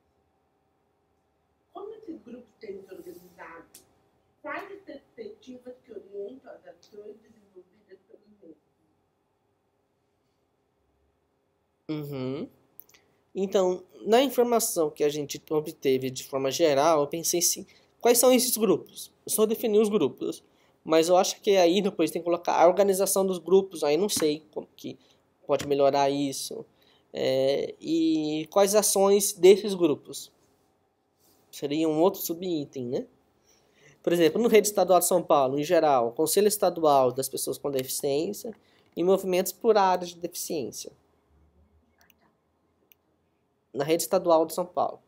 Como esses grupos têm se organizado? Quais as perspectivas que orientam as ações desenvolvidas pelo mesmo? Uhum. Então, na informação que a gente obteve de forma geral, eu pensei quais são esses grupos? Eu só defini os grupos, mas eu acho que aí depois tem que colocar a organização dos grupos, aí não sei como que pode melhorar isso, e quais ações desses grupos. Seria um outro subitem, né? Por exemplo, no Rede Estadual de São Paulo, em geral, Conselho Estadual das Pessoas com Deficiência e movimentos por áreas de deficiência. Na Rede Estadual de São Paulo.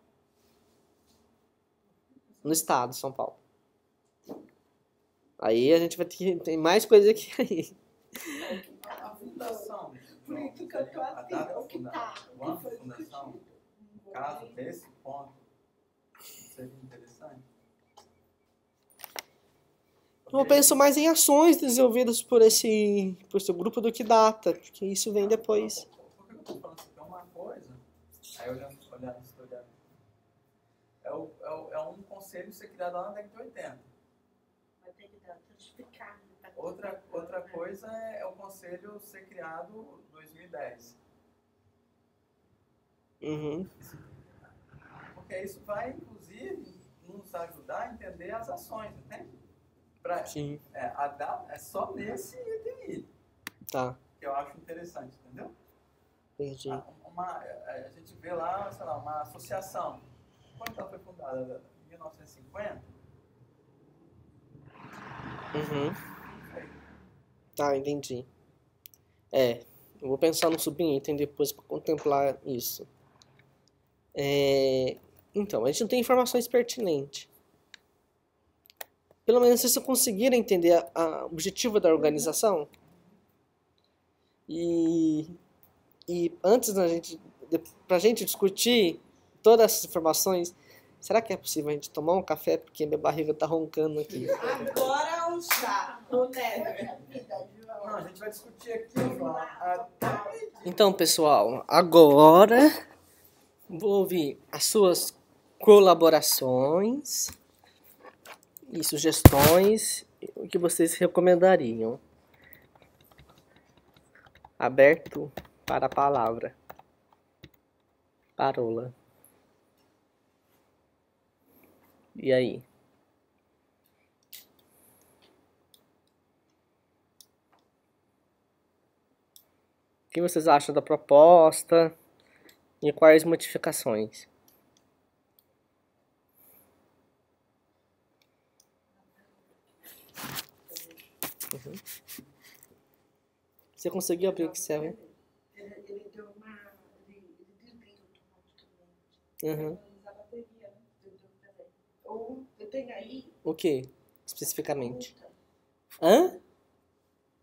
no estado de São Paulo. Aí a gente vai ter que... Tem mais coisa aqui aí. A fundação. Por isso que eu tô a assim, data o que tá, o ano o que foi da fundação, discutido. caso desse ponto, seria interessante. Eu penso mais em ações desenvolvidas por esse grupo do que data, porque isso vem depois. Por que eu estou falando assim? É uma coisa, aí olhando historiando, é um conselho ser criado lá na década de 80. Vai ter que dar certificado. Outra coisa é o conselho ser criado em 2010. Uhum. Porque isso vai, inclusive, nos ajudar a entender as ações, entende? Sim. A data é só nesse item aí, Tá, que eu acho interessante, entendeu? entendi. A gente vê lá, sei lá, uma associação. Quando ela foi fundada? Em 1950? Uhum. Tá, entendi. Eu vou pensar no subitem depois para contemplar isso. Então, a gente não tem informações pertinentes. Pelo menos se você conseguir entender o objetivo da organização. E antes pra gente discutir todas essas informações, será que é possível a gente tomar um café? Porque minha barriga tá roncando aqui. Agora é um chá, o Never. Não, a gente vai discutir aqui, João, até... Então, pessoal, agora vou ouvir as suas colaborações e sugestões, o que vocês recomendariam. Aberto para a palavra. Parola. E aí? O que vocês acham da proposta e quais modificações? Uhum. Você conseguiu abrir o Excel, hein? Ele deu uma... Ele desliga automaticamente. Uhum. Usar bateria, né? Ou eu tenho aí... O que, especificamente? pergunta. Hã?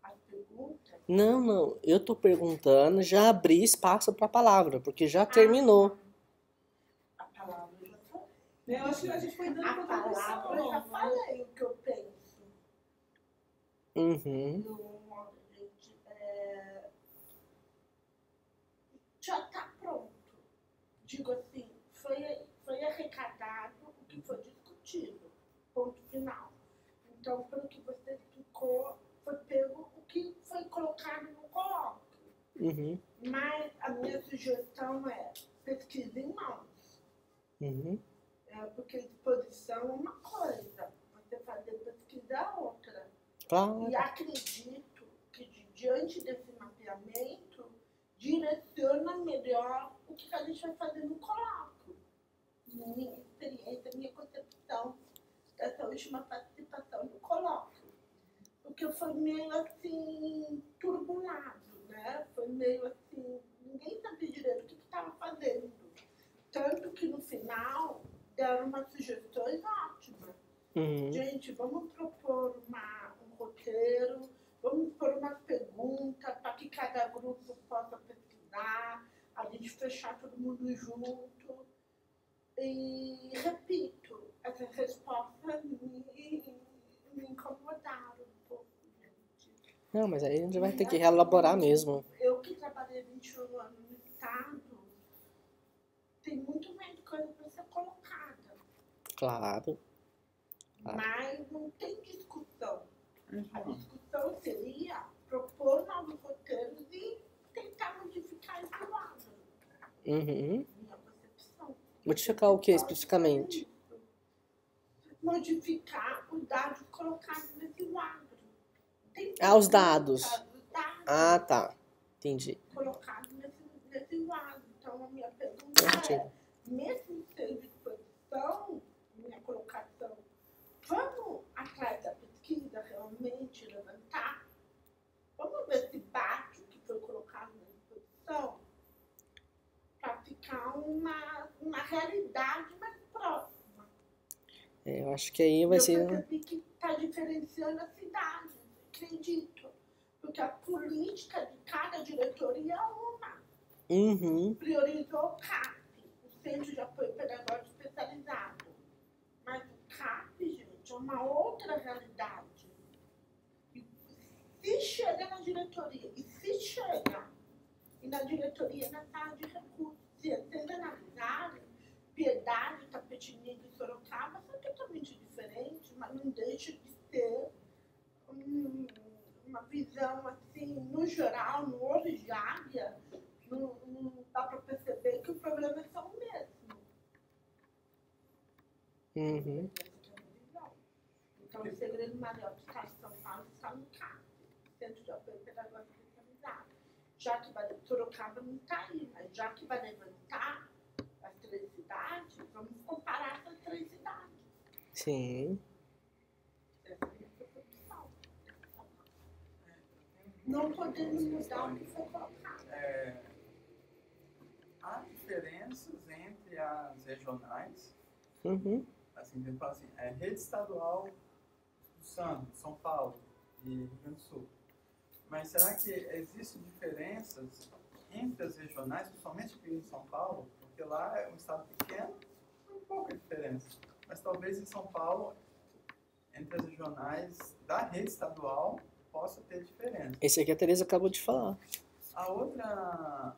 A pergunta... Não. Eu tô perguntando, já abri espaço para a palavra, porque já terminou. A palavra eu já falei. Eu acho que a gente foi dando A palavra eu já falei o que eu penso. Uhum. Já está pronto. Digo assim, foi arrecadado o que foi discutido. Ponto final. Então, pelo que você explicou, foi pego o que foi colocado no colóquio. Uhum. Mas a minha sugestão é pesquisa em mãos. Uhum. Porque exposição é uma coisa, você fazer pesquisa é outra. Claro. E acredito que, diante desse mapeamento, direciona melhor o que a gente vai fazer no colóquio. Minha experiência, minha concepção dessa última participação no colóquio. Porque foi meio assim, turbulado, né? Foi meio assim, ninguém sabia direito o que estava fazendo. Tanto que no final deram umas sugestões ótimas. Uhum. Gente, vamos propor um roteiro, vamos pôr uma pergunta para que cada grupo possa pesquisar, a gente fechar todo mundo junto. E, repito, essas respostas me incomodaram um pouco, gente. Não, mas aí a gente vai ter que reelaborar mesmo. Eu que trabalhei 21 anos no Estado, tem muito mais coisa para ser colocada. Claro. Mas não tem discussão. A discussão seria propor novos roteiros e tentar modificar esse quadro. Uhum. Minha concepção. Modificar o que especificamente? Modificar os dados colocados nesse quadro. Os dados. Os dados Ah, tá. Entendi. colocados nesse quadro. Então, a minha pergunta é, mesmo sem disposição, minha colocação, vamos atrás da pesquisa realmente levantar? Vamos ver se bate o que foi colocado na disposição para ficar uma realidade mais próxima. Eu acho que aí vai Eu ser... percebi que está diferenciando a cidade, acredito. Porque a política de cada diretoria é uma. Uhum. Priorizou o CAP, o Centro de Apoio Pedagógico Especializado. Mas o CAP, gente, é uma outra realidade. E se chega na diretoria, e na diretoria na sala de recursos, se vocês analisarem, Piedade, Tapetininga e Sorocaba são totalmente diferentes, mas não deixa de ter uma visão, assim, no geral, no olho de águia, não dá para perceber que o problema é só o mesmo. Uhum. Então, o segredo maior do Estado de São Paulo está no CAP, Centro de Apoio Pedagógico Especializado. Já que Sorocaba não está aí, mas já que vai levantar as 3 cidades, vamos comparar essas 3 cidades. Sim. Essa é a minha percepção. Não podemos mudar o que foi colocado. Há diferenças entre as regionais, Uhum. assim, tipo assim, rede estadual do São Paulo e Rio Grande do Sul. Mas será que existem diferenças entre as regionais, principalmente aqui em São Paulo? Porque lá é um estado pequeno, tem pouca diferença. Mas talvez em São Paulo, entre as regionais da rede estadual, possa ter diferença. Esse aqui a Tereza acabou de falar. A outra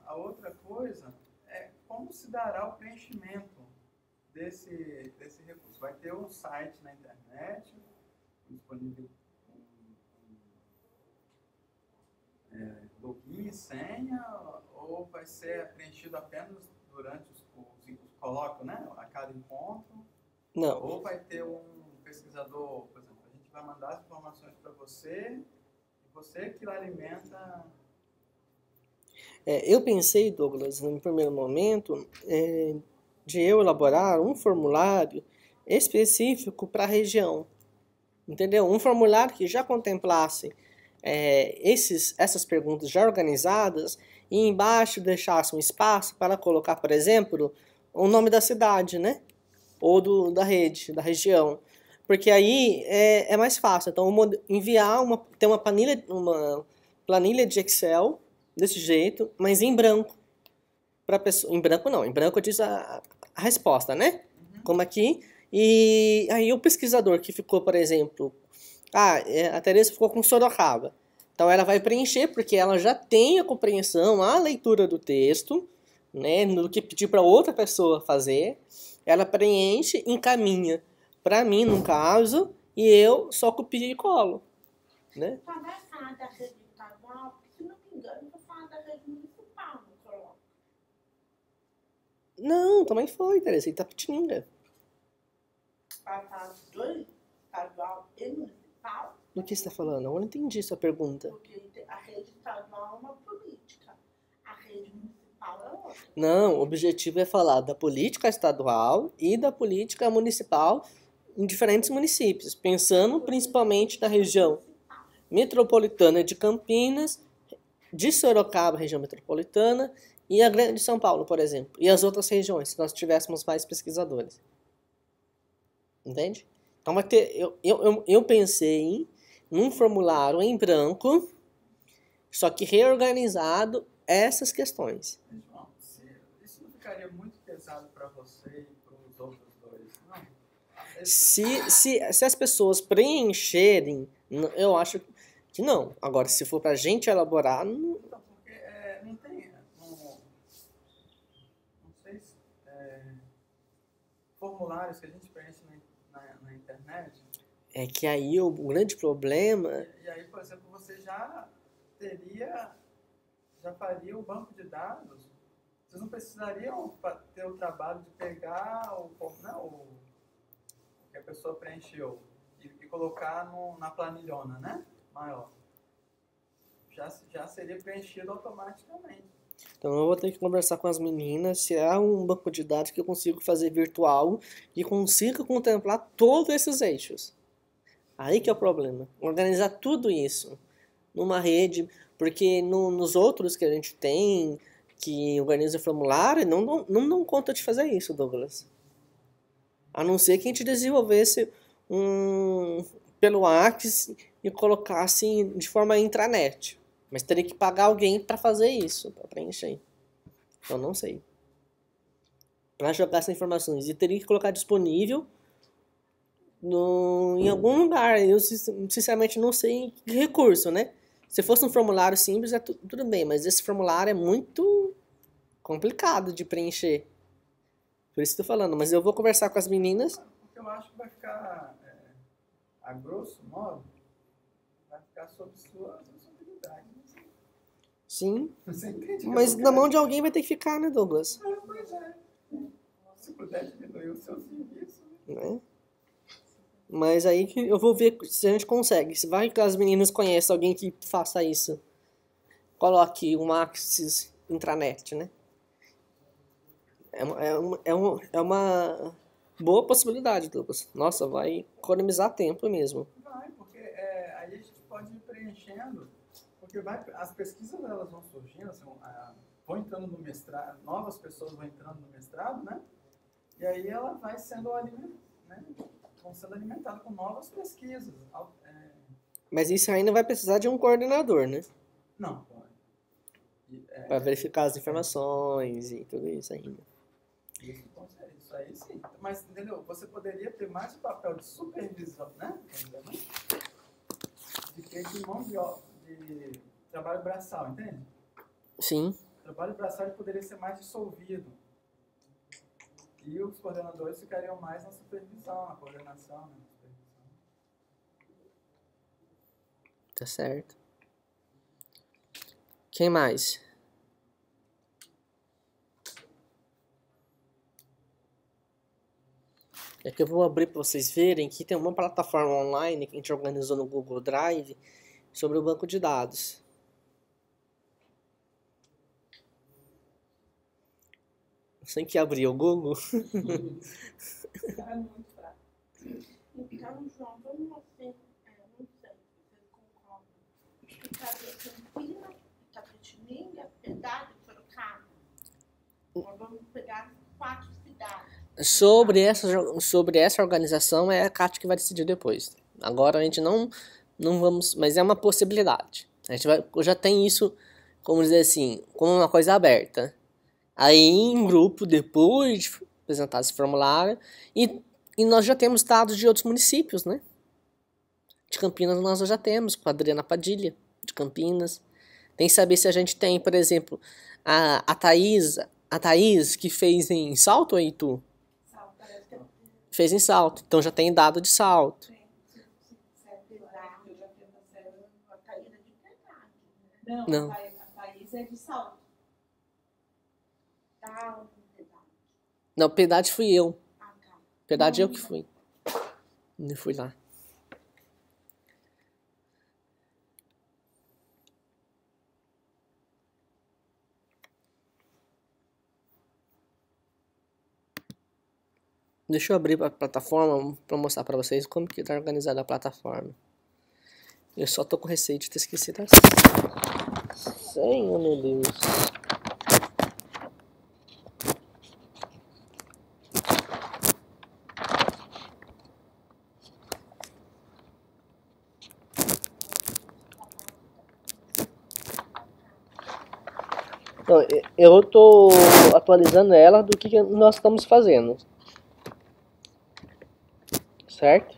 coisa é como se dará o preenchimento desse recurso. Vai ter um site na internet, disponível login e senha, ou vai ser preenchido apenas durante os colóquios, né? A cada encontro? Não. Ou vai ter um pesquisador, por exemplo, a gente vai mandar as informações para você, e você que alimenta... Eu pensei, Douglas, no primeiro momento, de eu elaborar um formulário específico para a região. Entendeu? Um formulário que já contemplasse essas perguntas já organizadas e embaixo deixasse um espaço para colocar, por exemplo, o nome da cidade, né? Ou da rede, da região. Porque aí é mais fácil. Então, enviar ter uma planilha de Excel desse jeito, mas em branco. Pra pessoa, em branco não, em branco diz a resposta, né? Como aqui. E aí o pesquisador que ficou, por exemplo, a Tereza ficou com Sorocaba. Então ela vai preencher, porque ela já tem a compreensão, a leitura do texto, né? Do que pedir para outra pessoa fazer. Ela preenche, encaminha para mim, no caso, e eu só copio e colo, né? Só vai falar da rede estadual, porque, se não me engano, eu vou falar da rede municipal, não coloca. Não, também foi, Tereza, Itapetininga. Vai falar dos 2, estadual e municipal, Do que você está falando? Eu não entendi sua pergunta. porque a rede estadual é uma política, a rede municipal é outra. Não, o objetivo é falar da política estadual e da política municipal em diferentes municípios, pensando principalmente na região metropolitana de Campinas, de Sorocaba, região metropolitana, e a Grande São Paulo, por exemplo, e as outras regiões, se nós tivéssemos mais pesquisadores. Entende? Então vai ter, eu pensei num formulário em branco, só que reorganizado essas questões. João, isso não ficaria muito pesado para você e para os outros dois, não? Se as pessoas preencherem, eu acho que não. Agora, se for pra gente elaborar, não... Então, porque não tem, não sei se, formulários que a gente preenche na internet. É que aí o grande problema... E aí, por exemplo, você já faria o banco de dados. Vocês não precisariam ter o trabalho de pegar o que a pessoa preencheu e colocar na planilhona, né? Maior. Já seria preenchido automaticamente. Então eu vou ter que conversar com as meninas se há um banco de dados que eu consigo fazer virtual e consiga contemplar todos esses eixos. Aí que é o problema. Organizar tudo isso numa rede, porque nos outros que a gente tem, que organiza o formulário, não dão conta de fazer isso, Douglas. A não ser que a gente desenvolvesse um pelo Axis e colocasse de forma intranet. Mas teria que pagar alguém para fazer isso, para preencher. Eu não sei. Para jogar essas informações. E teria que colocar disponível em algum lugar. Eu sinceramente não sei que recurso, né? Se fosse um formulário simples, tudo bem. Mas esse formulário é muito complicado de preencher. Por isso que eu tô falando. Mas eu vou conversar com as meninas. Porque eu acho que vai ficar, a grosso modo, vai ficar sob sua responsabilidade. Sim. Você entende? Mas na mão de alguém vai ter que ficar, né, Douglas? Pois é. Se puder diminuir o seu serviço. Né? Mas aí que eu vou ver se a gente consegue. Se vai que as meninas conhecem alguém que faça isso. Coloque um Axis intranet, né? É uma boa possibilidade, Douglas. Nossa, vai economizar tempo mesmo. Vai, porque aí a gente pode ir preenchendo, porque as pesquisas elas vão surgindo, assim, vão entrando no mestrado, novas pessoas vão entrando no mestrado, né? E aí ela vai sendo alimentada, né? Vão sendo alimentadas com novas pesquisas. Mas isso ainda vai precisar de um coordenador, né? Não. Para verificar as informações e tudo isso ainda. Isso aí sim. Mas, entendeu? Você poderia ter mais o papel de supervisão, né? De que de mão de trabalho braçal, entende? Sim. O trabalho braçal ele poderia ser mais dissolvido. E os coordenadores ficariam mais na supervisão, na coordenação, né? Tá certo. Quem mais? É que eu vou abrir para vocês verem que tem uma plataforma online que a gente organizou no Google Drive sobre o banco de dados. Sem que abrir o Google. É muito fraco. Então, João, vamos assim, não sei se vocês concordam, que fazer Campinas, Itapetininga, Piedade e Sorocaba. Nós vamos pegar 4 cidades. Sobre essa organização é a Kátia que vai decidir depois. Agora a gente não vamos, mas é uma possibilidade. A gente já tem isso, como dizer assim, como uma coisa aberta. Aí em grupo, depois de apresentar esse formulário, e nós já temos dados de outros municípios, né? De Campinas nós já temos, com a Adriana Padilha, de Campinas. Tem que saber se a gente tem, por exemplo, a Thaís, que fez em Salto ou Itu? Salto, parece que Fez em Salto, então já tem dado de Salto. eu já fiz a série. A Thaís é de Piedade, né? Não. A Thaís é de Salto. Tá, Piedade. Não, Piedade fui eu. Ah, tá. Piedade eu que fui. Não fui lá. Deixa eu abrir a plataforma para mostrar para vocês como que está organizada a plataforma. Eu só tô com receio de ter esquecido a senha, meu Deus. Então, eu tô atualizando ela do que nós estamos fazendo. Certo?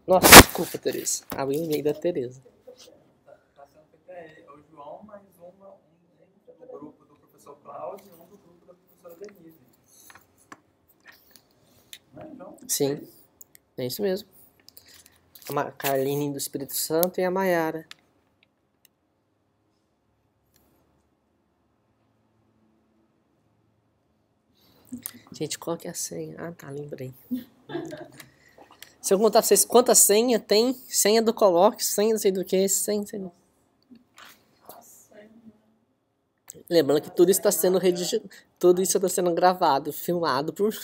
Nossa, desculpa, Tereza. Abri o e-mail da Tereza. Está sendo feito o João, mais um do grupo do professor Cláudio e um do grupo da professora Denise. Não é, João? Sim, é isso mesmo. A Carline do Espírito Santo e a Maiara. Gente, qual que é a senha? Ah, tá, lembrei. Se eu contar pra vocês quantas senhas tem, senha do coloque, senha não sei do que, senha. Lembrando que tudo está sendo redigido, tudo isso está sendo gravado, filmado por...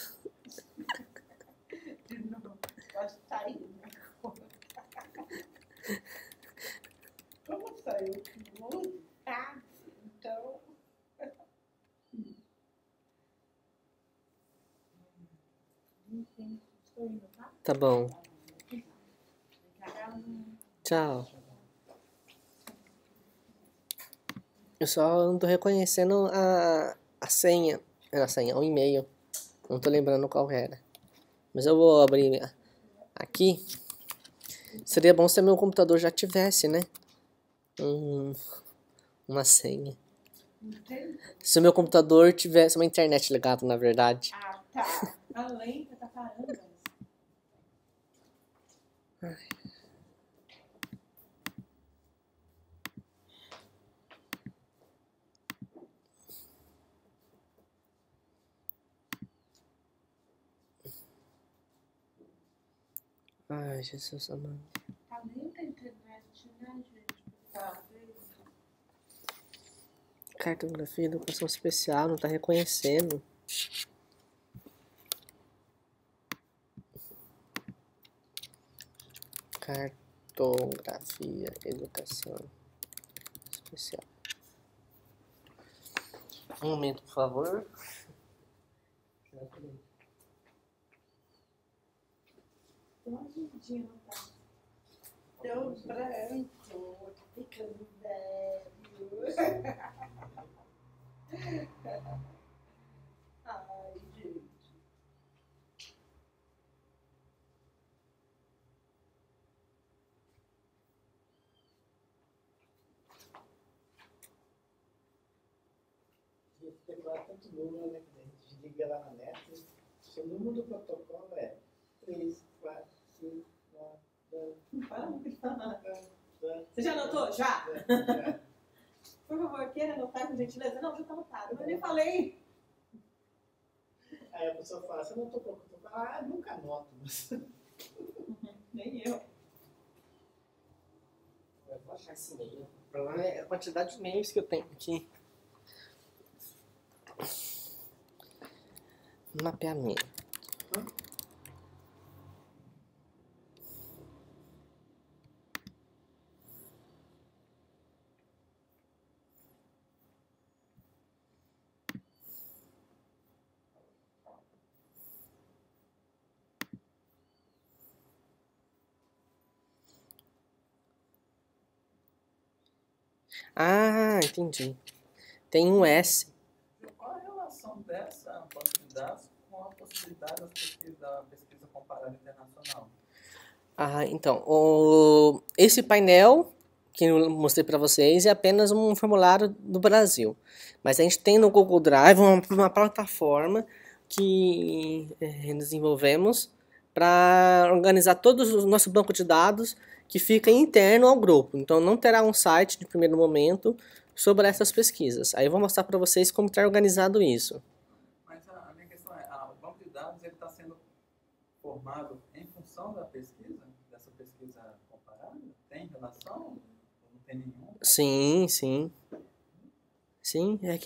Pode sair, né? Como saiu muito tarde, então. Estou indo, tá? Tá bom. Tchau. Tchau. Eu só não tô reconhecendo a senha. A senha, o e-mail. Não tô lembrando qual era. Mas eu vou abrir aqui. Seria bom se meu computador já tivesse, né? Uma senha. Entende? Se o meu computador tivesse uma internet ligada, na verdade. Ah, tá. A lenta tá parando. Ai, Jesus amado. Tá lenta a internet, né, gente? Tá. Cartografia, educação especial, não tá reconhecendo. Cartografia, educação especial. Um momento, por favor. Tô ajudinha, não tá? Teu branco, tá ficando velho. Ai, gente. Decorar tanto número, né? Que a gente liga lá na net. O número do protocolo é 3, 4, 5, 9, Para não falar. Você já anotou? Já? Por favor, queira anotar com gentileza? Não, já tá anotado. Eu nem falei. Aí a pessoa fala, você anotou para o protocolo? Ah, nunca anoto. Mas... Nem eu. Eu vou achar esse e-mail. O problema é a quantidade de e-mails que eu tenho aqui. Mapeamento. Ah, entendi. Tem um S. Qual a relação dessa possibilidade com a possibilidade da pesquisa comparada internacional? Ah, então, esse painel que eu mostrei para vocês é apenas um formulário do Brasil. Mas a gente tem no Google Drive uma plataforma que desenvolvemos para organizar todos o nosso banco de dados que fica interno ao grupo. Então não terá um site de primeiro momento sobre essas pesquisas. Aí eu vou mostrar para vocês como está organizado isso. Mas a minha questão é, o banco de dados está sendo formado em função da pesquisa, dessa pesquisa comparada? Tem relação? Ou não tem nenhum? Sim, sim. Sim, é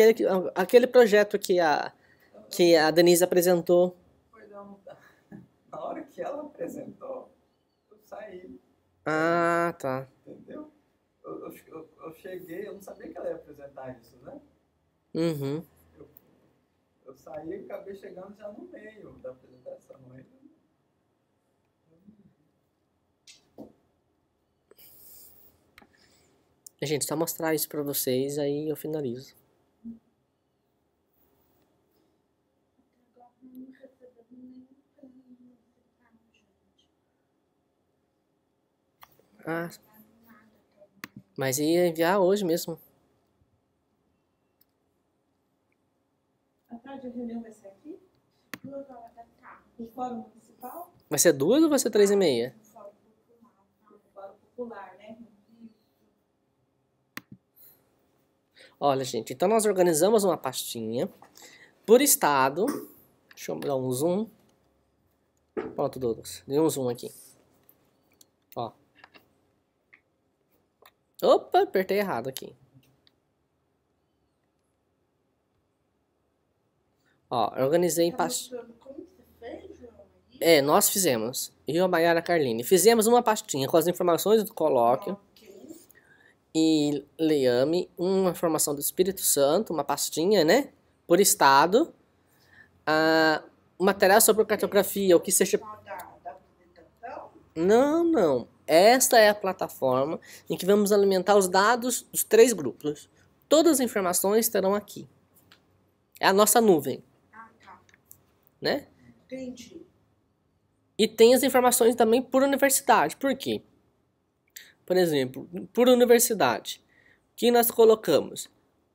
aquele projeto que a Denise apresentou. Pois não, na hora que ela apresentou, eu saí, Ah, tá. entendeu? Eu cheguei, eu não sabia que ela ia apresentar isso, né? Uhum. Eu saí e acabei chegando já no meio da apresentação. Gente, só mostrar isso pra vocês, aí eu finalizo. Até agora não recebemos nenhum prêmio musical, gente. Ah, Não pago nada também. mas ia enviar hoje mesmo. A tarde a reunião vai ser aqui? 2 horas da tarde. No Fórum Municipal? Vai ser 2 ou vai ser 3h30? No Fórum Popular, tá? No Fórum Popular, né? Olha, gente, então nós organizamos uma pastinha por estado. Deixa eu dar um zoom. Pronto, Douglas. Dei um zoom aqui. Ó. Opa, apertei errado aqui. Ó, eu organizei em Tá pastinha. mostrando como você fez, João? É, nós fizemos. Eu, a Maiara Carline. Fizemos uma pastinha com as informações do colóquio. Ok. E Leame, uma informação do Espírito Santo, uma pastinha, né? Por estado. material sobre cartografia, o que seja... Da apresentação? Não, não. Esta é a plataforma em que vamos alimentar os dados dos 3 grupos. Todas as informações estarão aqui. É a nossa nuvem, Ah, tá. né? Entendi. E tem as informações também por universidade. Por quê? Por exemplo, por universidade, que nós colocamos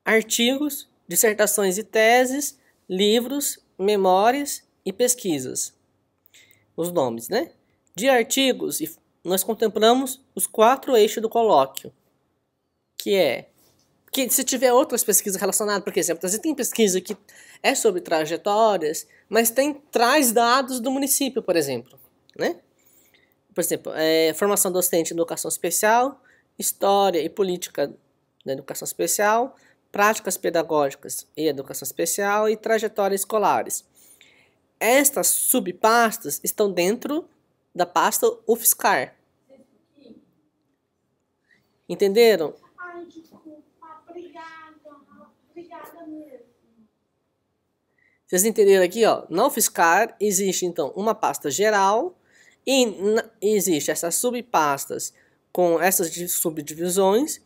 artigos, dissertações e teses, livros, memórias e pesquisas. Os nomes, né? De artigos, nós contemplamos os 4 eixos do colóquio, que se tiver outras pesquisas relacionadas, por exemplo, tem pesquisa que é sobre trajetórias, mas traz dados do município, por exemplo, né? Por exemplo, formação docente em educação especial, história e política da educação especial, práticas pedagógicas e educação especial e trajetórias escolares. Estas subpastas estão dentro da pasta UFSCar. Entenderam? Ai, desculpa. Obrigada. Obrigada mesmo. Vocês entenderam aqui, ó? Na UFSCar existe, então, uma pasta geral e existe essas subpastas com essas subdivisões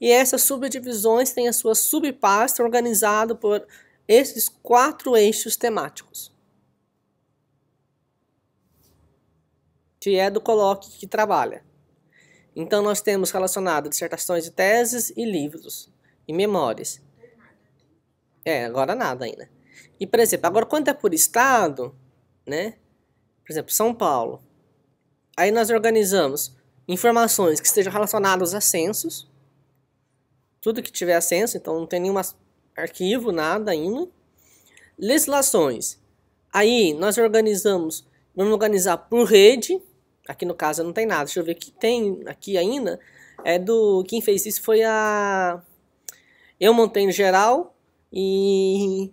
e essas subdivisões têm a sua subpasta organizada por esses 4 eixos temáticos. Que é do colóquio que trabalha. Então, nós temos relacionado dissertações e teses e livros e memórias. Agora nada ainda. E, por exemplo, agora quando é por estado, né? Por exemplo, São Paulo. Aí nós organizamos informações que estejam relacionadas a censos. Tudo que tiver a censo, então não tem nenhum arquivo, nada ainda. Legislações. Aí nós vamos organizar por rede. Aqui no caso não tem nada. Deixa eu ver o que tem aqui ainda. Quem fez isso foi eu montei no geral e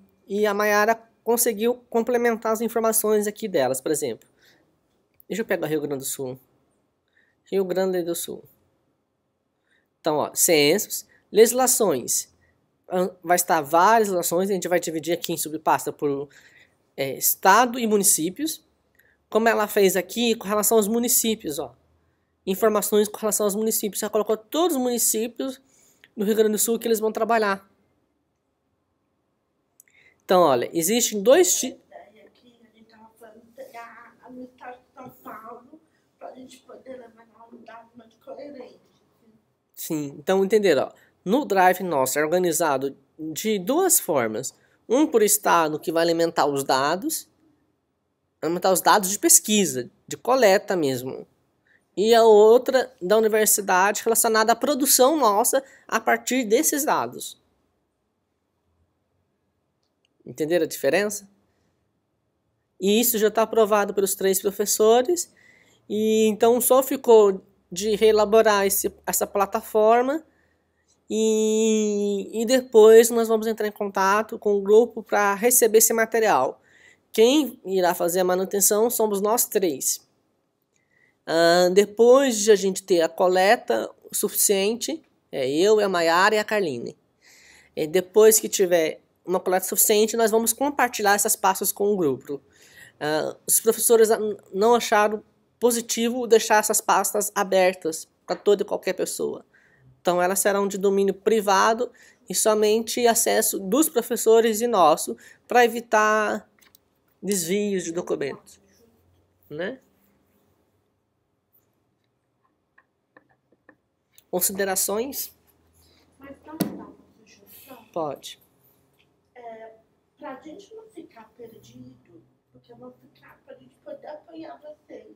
a Mayara conseguiu complementar as informações aqui delas, por exemplo. Deixa eu pegar Rio Grande do Sul. Rio Grande do Sul. Então, ó, censos, legislações. Vai estar várias legislações, a gente vai dividir aqui em subpasta por estado e municípios. Como ela fez aqui com relação aos municípios, ó. Informações com relação aos municípios. Ela colocou todos os municípios do Rio Grande do Sul que eles vão trabalhar. Então, olha, existem 2 tipos. Aqui a gente estava falando de pegar a no estado de São Paulo para a gente poder levar um dado mais coerente. Sim, então entenderam, ó. No Drive nosso é organizado de 2 formas. Um por estado que vai alimentar os dados de pesquisa, de coleta mesmo. E a outra da universidade relacionada à produção nossa a partir desses dados. Entenderam a diferença? E isso já está aprovado pelos 3 professores. E então só ficou de reelaborar essa plataforma. E depois nós vamos entrar em contato com o grupo para receber esse material. Quem irá fazer a manutenção somos nós 3. Depois de a gente ter a coleta suficiente, eu, a Mayara e a Carline. Depois que tiver uma coleta suficiente, nós vamos compartilhar essas pastas com o grupo. Os professores não acharam positivo deixar essas pastas abertas para toda e qualquer pessoa. Então, elas serão de domínio privado e somente acesso dos professores e nosso para evitar desvios de documentos, né? Considerações? Mas vamos dar uma sugestão? Pode. Para a gente não ficar perdido, porque não ficar, para a gente poder apoiar vocês.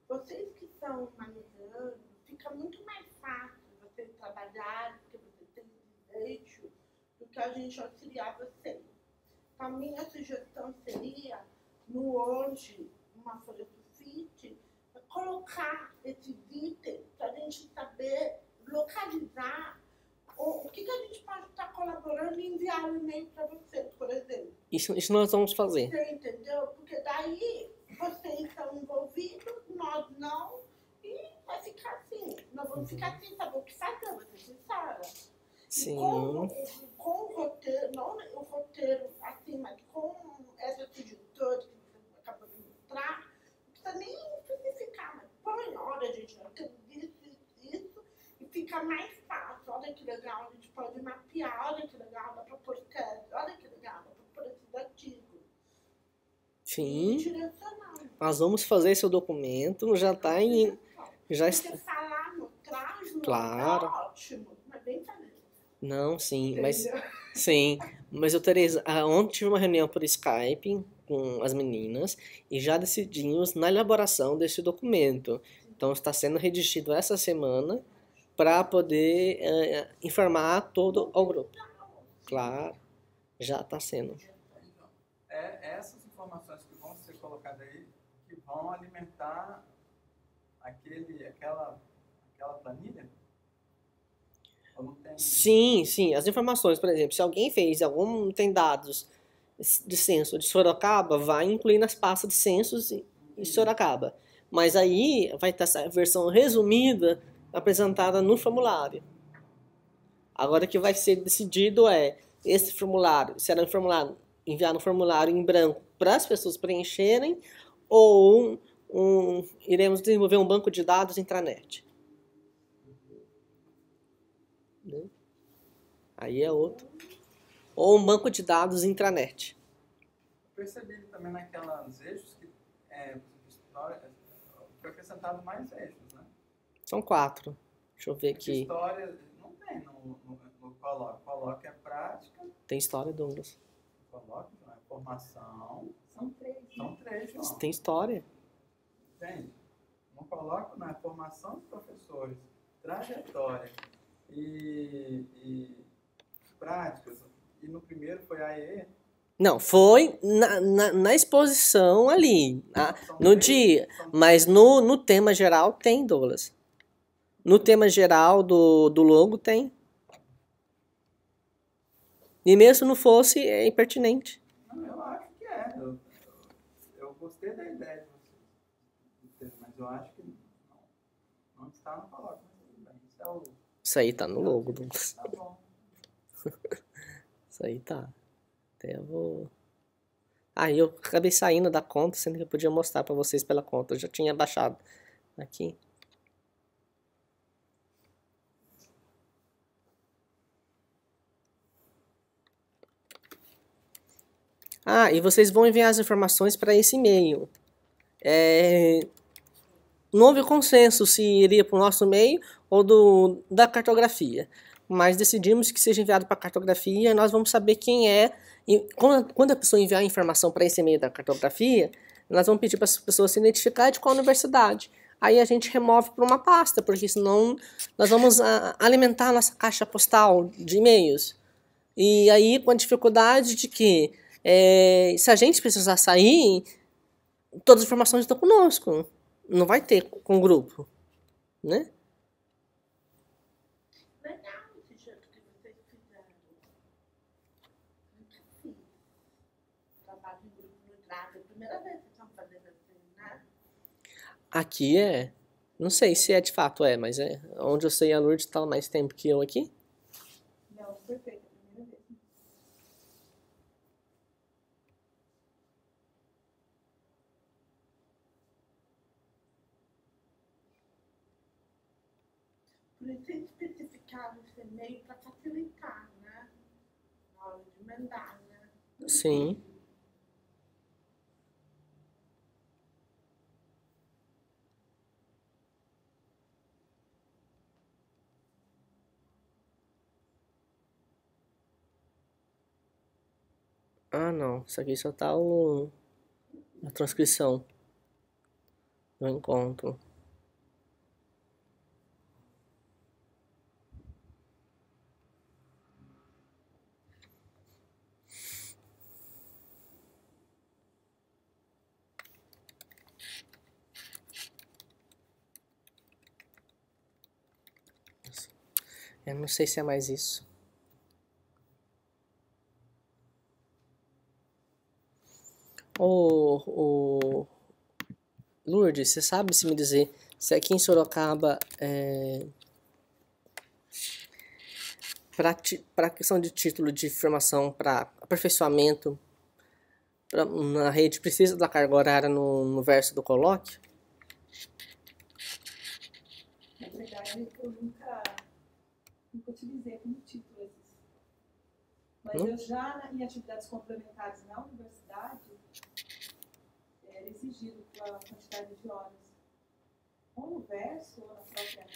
Vocês que estão manejando, fica muito mais fácil vocês trabalharem, porque vocês têm direito, do que a gente auxiliar vocês. A minha sugestão seria, no hoje, uma folha sulfite, colocar esses itens para a gente saber localizar o que a gente pode estar colaborando e enviar um e-mail para vocês, por exemplo. Isso nós vamos fazer. Você entendeu? Porque daí vocês estão envolvidos, nós não, e vai ficar assim. Nós vamos ficar sem saber o que fazer, vou ser sincera. Sim. Com o roteiro, não o roteiro assim, mas com essas sugestões que fica mais fácil. Olha que legal, a gente pode mapear. Olha que legal, dá pra pôr tese. Olha que legal, dá pra pôr esses artigos. Sim. Direcional. Nós vamos fazer esse documento, já está em... Já está... Porque falar no traz, Claro. é ótimo. Mas bem fazer. Não, sim, mas... Entendeu? Sim, mas eu, Tereza, ontem tive uma reunião por Skype com as meninas e já decidimos na elaboração desse documento. Então está sendo redigido essa semana para poder informar todo o grupo. Claro, já está sendo. Então, essas informações que vão ser colocadas aí, que vão alimentar aquela planilha? Ou não tem... Sim, sim, as informações, por exemplo, se alguém tem dados de censo de Sorocaba, vai incluir nas pastas de censos em Sorocaba. Mas aí vai estar essa versão resumida apresentada no formulário. Agora o que vai ser decidido esse formulário, será enviar um formulário em branco para as pessoas preencherem ou iremos desenvolver um banco de dados intranet. Né? Aí é outro. Ou um banco de dados intranet. Percebi também naquelas eixos que foi acrescentado mais eixos, né? São 4. Deixa eu ver Porque aqui. história não tem no colóquio. Colóquio é prática, Tem história, Douglas. colóquio não é formação. São 3, né? São 3, João. Tem história. Entende? No colóquio não é formação de professores, trajetória e práticas. E no primeiro foi AE. Não, foi na exposição ali, São no 3, dia. são Mas no tema geral tem, Douglas. No tema geral do logo tem. E mesmo se não fosse, é impertinente. Não, eu acho que é. Eu gostei da ideia de vocês, mas eu acho que não está no colóquio. Mas tudo bem. Isso é o... Isso aí tá no logo, Douglas. Tá bom. Isso aí tá. Até eu vou... eu acabei saindo da conta, sendo que eu podia mostrar pra vocês pela conta. Eu já tinha baixado aqui. E vocês vão enviar as informações para esse e-mail. Não houve consenso se iria para o nosso e-mail ou da cartografia. Mas decidimos que seja enviado para a cartografia e nós vamos saber quem é. E quando a pessoa enviar a informação para esse e-mail da cartografia, nós vamos pedir para as pessoas se identificar de qual universidade. Aí a gente remove para uma pasta, porque senão nós vamos alimentar a nossa caixa postal de e-mails. E aí com a dificuldade de que se a gente precisar sair, todas as informações estão conosco. Não vai ter com o grupo, né? Legal esse jeito que vocês fizeram. Nunca fiz. Trabalho em grupo no Drive. É a primeira vez que estão fazendo assim, né? Aqui não sei se de fato mas onde eu sei a Lourdes está mais tempo que eu aqui. Não, perfeito, a primeira vez. Por isso eles especificaram esse e-mail para facilitar, né? Na hora de mandar, né? Sim. Não. Isso aqui só tá a transcrição do encontro. Eu não sei se é mais isso. Lourdes, você sabe se me dizer se aqui em Sorocaba para questão de título de formação para aperfeiçoamento na rede precisa da carga horária no verso do colóquio? Na verdade, eu nunca nunca utilizei como título esses. Mas eu já, em atividades complementares na universidade, era exigido pela quantidade de horas. Ou no verso, ou na própria...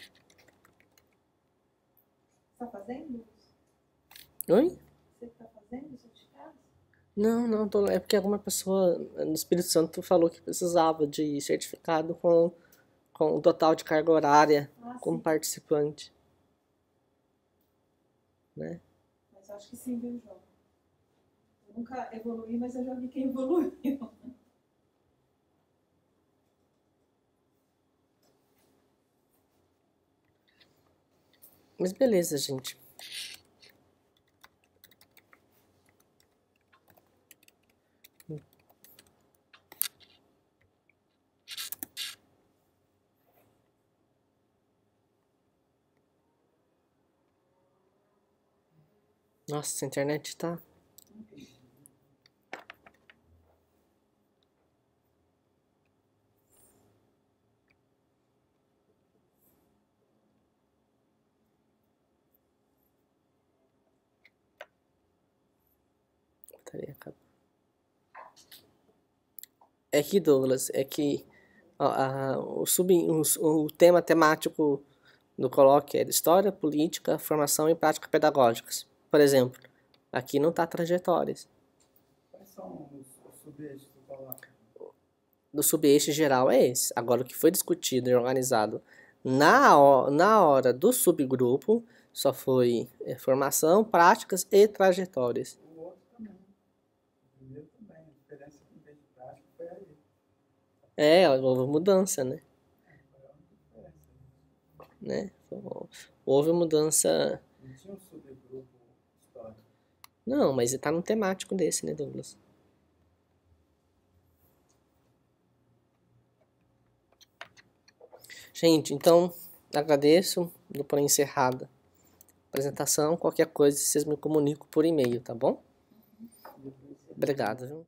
Você está fazendo? Oi? Você está fazendo os certificados? Não, é porque alguma pessoa no Espírito Santo falou que precisava de certificado com o total de carga horária como Sim. participante. Né? Mas eu acho que sim, viu, João? Eu nunca evoluí, mas eu já vi quem evoluiu. Mas beleza, gente. Nossa, a internet tá... É que, Douglas, o tema temático do colóquio é História, Política, Formação e Prática Pedagógicas. Por exemplo, aqui não tá trajetórias. Quais são os subeixos do colóquio? Do subeixo geral é esse. Agora, o que foi discutido e organizado na hora do subgrupo só foi formação, práticas e trajetórias. O outro também. O primeiro também. A diferença com o de prática foi aí. Houve mudança, né? Né? Houve mudança. Não tinha um subgrupo histórico. Não, mas tá no temático desse, né, Douglas? Gente, então, agradeço, dou por encerrada a apresentação. Qualquer coisa, vocês me comunicam por e-mail, tá bom? Obrigado, viu?